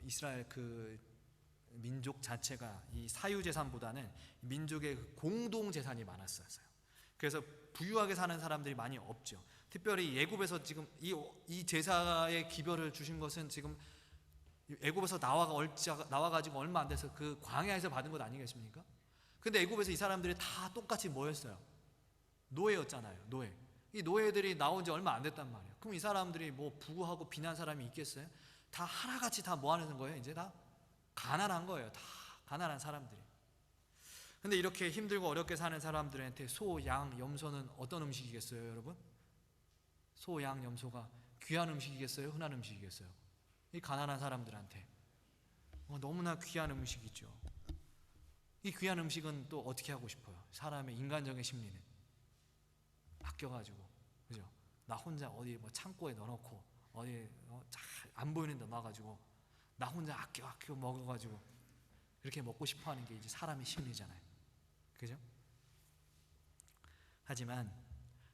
이스라엘 그 민족 자체가 이 사유재산보다는 민족의 그 공동재산이 많았어요. 그래서 부유하게 사는 사람들이 많이 없죠. 특별히 애굽에서 지금 이 제사의 기별을 주신 것은 지금 애굽에서 나와가지고 얼마 안 돼서 그 광야에서 받은 것 아니겠습니까? 근데 애굽에서 이 사람들이 다 똑같이 뭐였어요? 노예였잖아요. 노예. 이 노예들이 나온 지 얼마 안 됐단 말이에요. 그럼 이 사람들이 뭐 부구하고 빈한 사람이 있겠어요? 다 하나같이 다 뭐 하는 거예요? 이제 다 가난한 거예요. 다 가난한 사람들이. 근데 이렇게 힘들고 어렵게 사는 사람들한테 소, 양, 염소는 어떤 음식이겠어요, 여러분? 소, 양, 염소가 귀한 음식이겠어요? 흔한 음식이겠어요? 이 가난한 사람들한테 너무나 귀한 음식이죠. 이 귀한 음식은 또 어떻게 하고 싶어요? 사람의 인간적인 심리는 아껴가지고, 그죠? 나 혼자 어디 뭐 창고에 넣어놓고 어디 잘 안 보이는 데 넣어가지고 나 혼자 아껴 먹어가지고 이렇게 먹고 싶어하는 게 이제 사람의 심리잖아요, 그죠? 하지만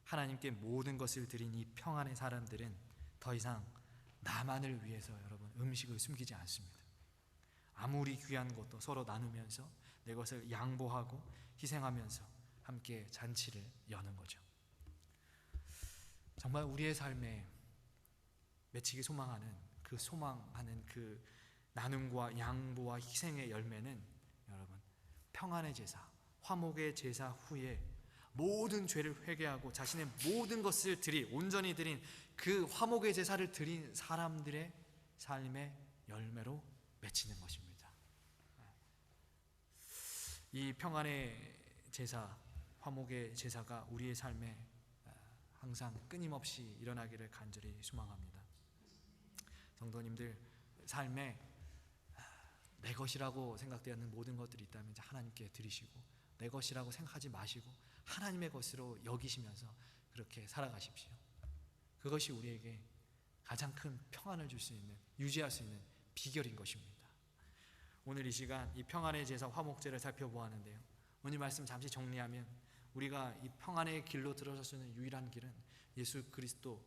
하나님께 모든 것을 드린 이 평안의 사람들은 더 이상 나만을 위해서 여러분 음식을 숨기지 않습니다. 아무리 귀한 것도 서로 나누면서 내 것을 양보하고 희생하면서 함께 잔치를 여는 거죠. 정말 우리의 삶에 맺히기 소망하는 그 나눔과 양보와 희생의 열매는 여러분 평안의 제사, 화목의 제사 후에 모든 죄를 회개하고 자신의 모든 것을 온전히 드린 그 화목의 제사를 드린 사람들의 삶의 열매로 맺히는 것입니다. 이 평안의 제사, 화목의 제사가 우리의 삶에 항상 끊임없이 일어나기를 간절히 소망합니다. 성도님들, 삶에 내 것이라고 생각되는 모든 것들이 있다면 이제 하나님께 드리시고, 내 것이라고 생각하지 마시고 하나님의 것으로 여기시면서 그렇게 살아가십시오. 그것이 우리에게 가장 큰 평안을 줄 수 있는, 유지할 수 있는 비결인 것입니다. 오늘 이 시간 이 평안의 제사 화목제를 살펴보았는데요, 오늘 말씀 잠시 정리하면 우리가 이 평안의 길로 들어설 수 있는 유일한 길은 예수 그리스도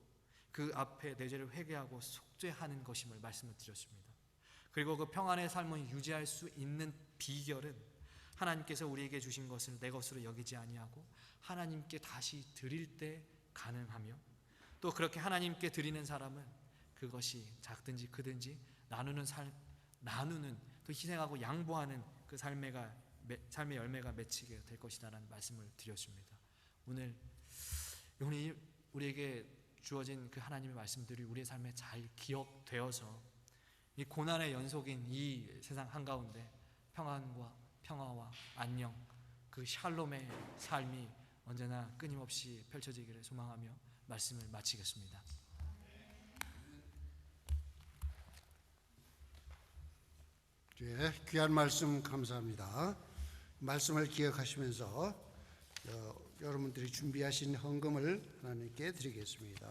그 앞에 내 죄를 회개하고 속죄하는 것임을 말씀을 드렸습니다. 그리고 그 평안의 삶을 유지할 수 있는 비결은 하나님께서 우리에게 주신 것을 내 것으로 여기지 아니하고 하나님께 다시 드릴 때 가능하며, 또 그렇게 하나님께 드리는 사람은 그것이 작든지 크든지 나누는 또 희생하고 양보하는 그 삶의 열매가 맺히게 될 것이다라는 말씀을 드렸습니다. 오늘 우리에게 주어진 그 하나님의 말씀들이 우리의 삶에 잘 기억되어서 이 고난의 연속인 이 세상 한가운데 평화와 안녕, 그 샬롬의 삶이 언제나 끊임없이 펼쳐지기를 소망하며 말씀을 마치겠습니다. 네, 귀한 말씀 감사합니다. 말씀을 기억하시면서 여러분들이 준비하신 헌금을 하나님께 드리겠습니다.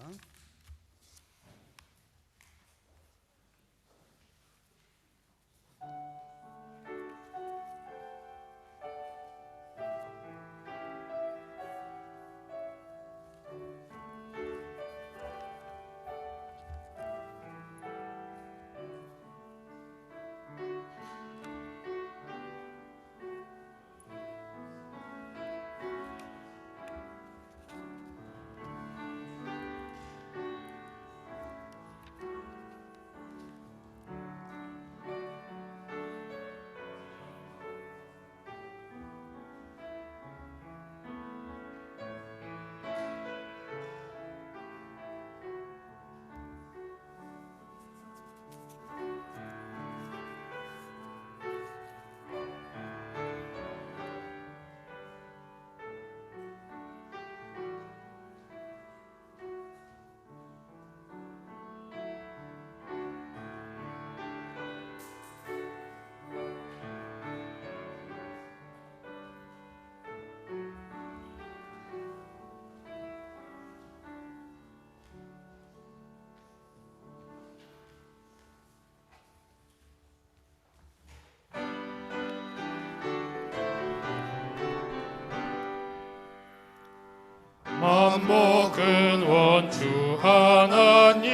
만복은 원주 하나님,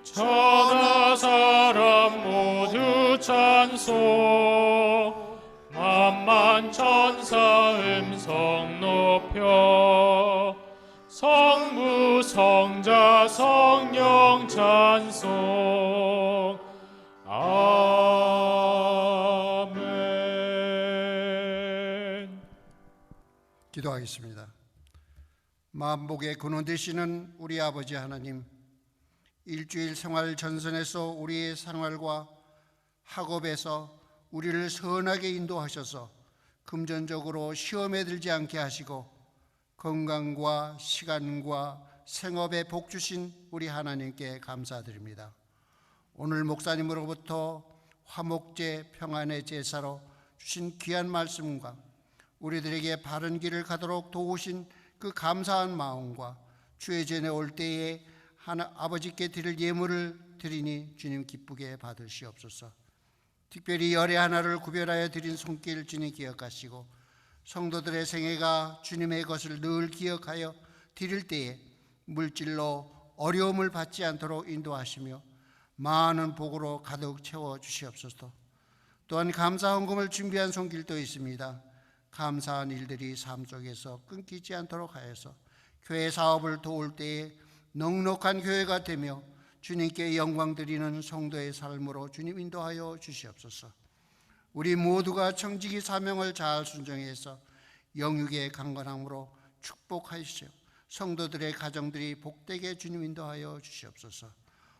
천하 사람 성부 성자 성령 찬송. 아멘. 기도하겠습니다. 만복의 근원 되시는 우리 아버지 하나님, 일주일 생활 전선에서 우리의 생활과 학업에서 우리를 선하게 인도하셔서 금전적으로 시험에 들지 않게 하시고 건강과 시간과 생업에 복 주신 우리 하나님께 감사드립니다. 오늘 목사님으로부터 화목제 평안의 제사로 주신 귀한 말씀과 우리들에게 바른 길을 가도록 도우신 그 감사한 마음과 주의 전에 올 때에 아버지께 드릴 예물을 드리니 주님 기쁘게 받으시옵소서. 특별히 열의 하나를 구별하여 드린 손길 주님 기억하시고 성도들의 생애가 주님의 것을 늘 기억하여 드릴 때에 물질로 어려움을 받지 않도록 인도하시며 많은 복으로 가득 채워 주시옵소서. 또한 감사 헌금을 준비한 손길도 있습니다. 감사한 일들이 삶 속에서 끊기지 않도록 하여서 교회 사업을 도울 때에 넉넉한 교회가 되며 주님께 영광 드리는 성도의 삶으로 주님 인도하여 주시옵소서. 우리 모두가 청지기 사명을 잘 순종해서 영육의 강건함으로 축복하시오. 성도들의 가정들이 복되게 주님 인도하여 주시옵소서.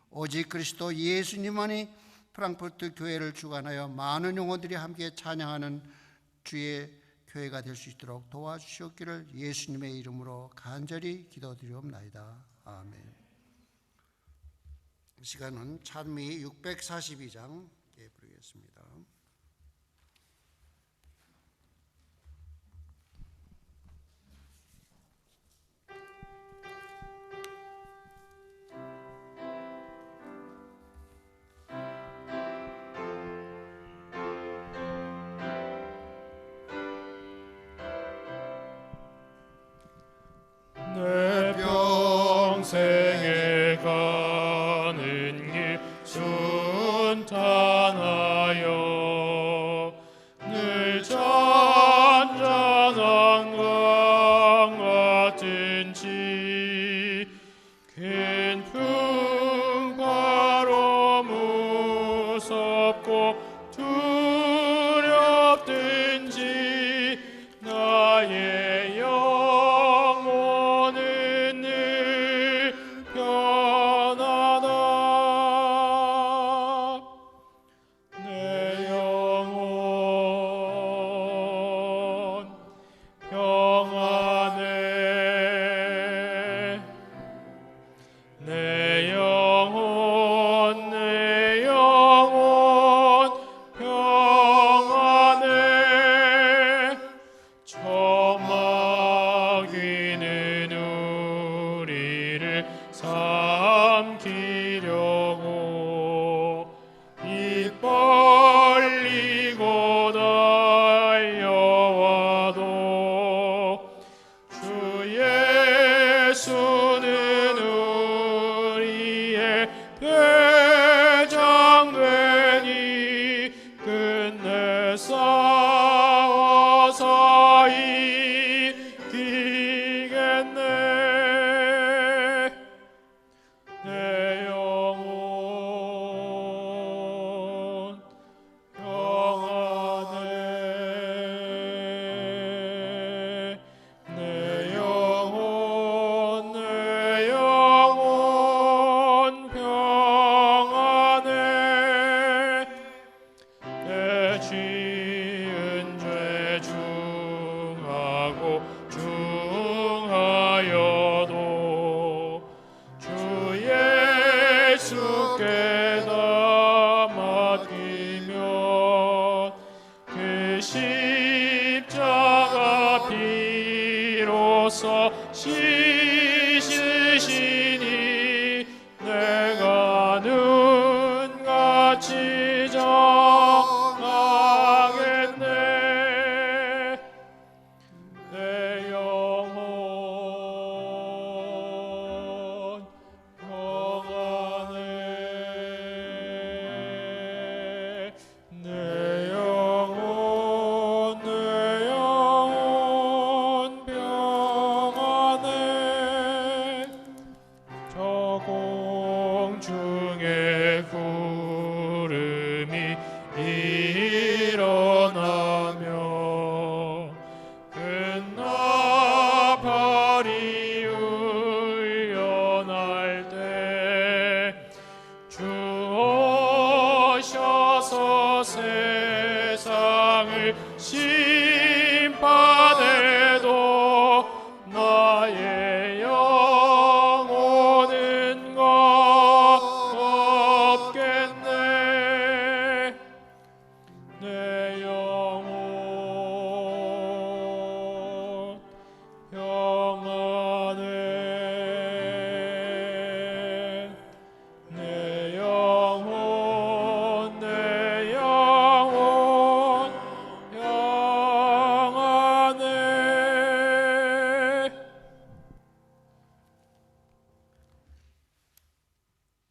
오직 그리스도 예수님만이 프랑크푸르트 교회를 주관하여 많은 영혼들이 함께 찬양하는 주의 교회가 될 수 있도록 도와주시옵기를 예수님의 이름으로 간절히 기도드리옵나이다. 아멘. 이 시간은 찬미 642장 부르겠습니다. 내 평생에 가는 길 순탄하여 늘 잔잔한 강 같은지 긴 풍파로 무섭고 두렵든지 나의 영혼은 늘 편하다. 내 영혼 평안해. 내 영혼 평안해. 저 마귀는 우리를 삼키려고 입 벌리고 달려와도 주 예수는 우리의 대장 되니 끝내 싸워서 이기겠네. 내 영혼 평안해. 내 영혼 평안해. 내 지은 죄 중하고 중하여도 주 예수께 다 맡기면 그 십자가 피로써 씻으시니 내가 눈같이 정하겠네. 내 영혼 평안해. 내 영혼 평안해.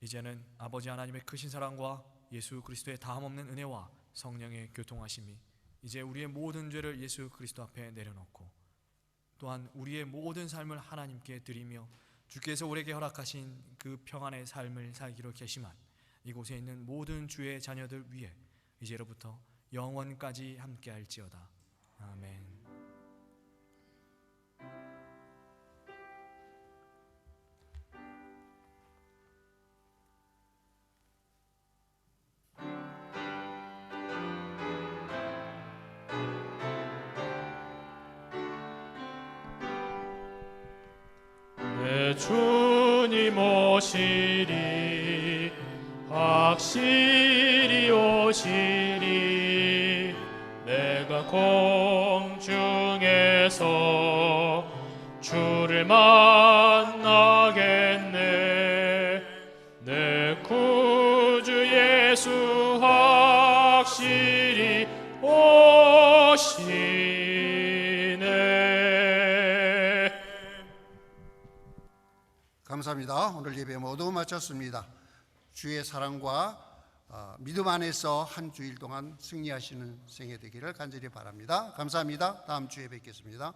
이제는 아버지 하나님의 크신 사랑과 예수 그리스도의 다함없는 은혜와 성령의 교통하심이 이제 우리의 모든 죄를 예수 그리스도 앞에 내려놓고 또한 우리의 모든 삶을 하나님께 드리며 주께서 우리에게 허락하신 그 평안의 삶을 살기로 결심한 이곳에 있는 모든 주의 자녀들 위해 이제로부터 영원까지 함께할지어다. 아멘. 내 주님 오시리 확실히 오시리 내가 공중에서 주를 만나겠네 내 구주 예수 확실히 오시네. 감사합니다. 오늘 예배 모두 마쳤습니다. 주의 사랑과 믿음 안에서 한 주일 동안 승리하시는 생애 되기를 간절히 바랍니다. 감사합니다. 다음 주에 뵙겠습니다.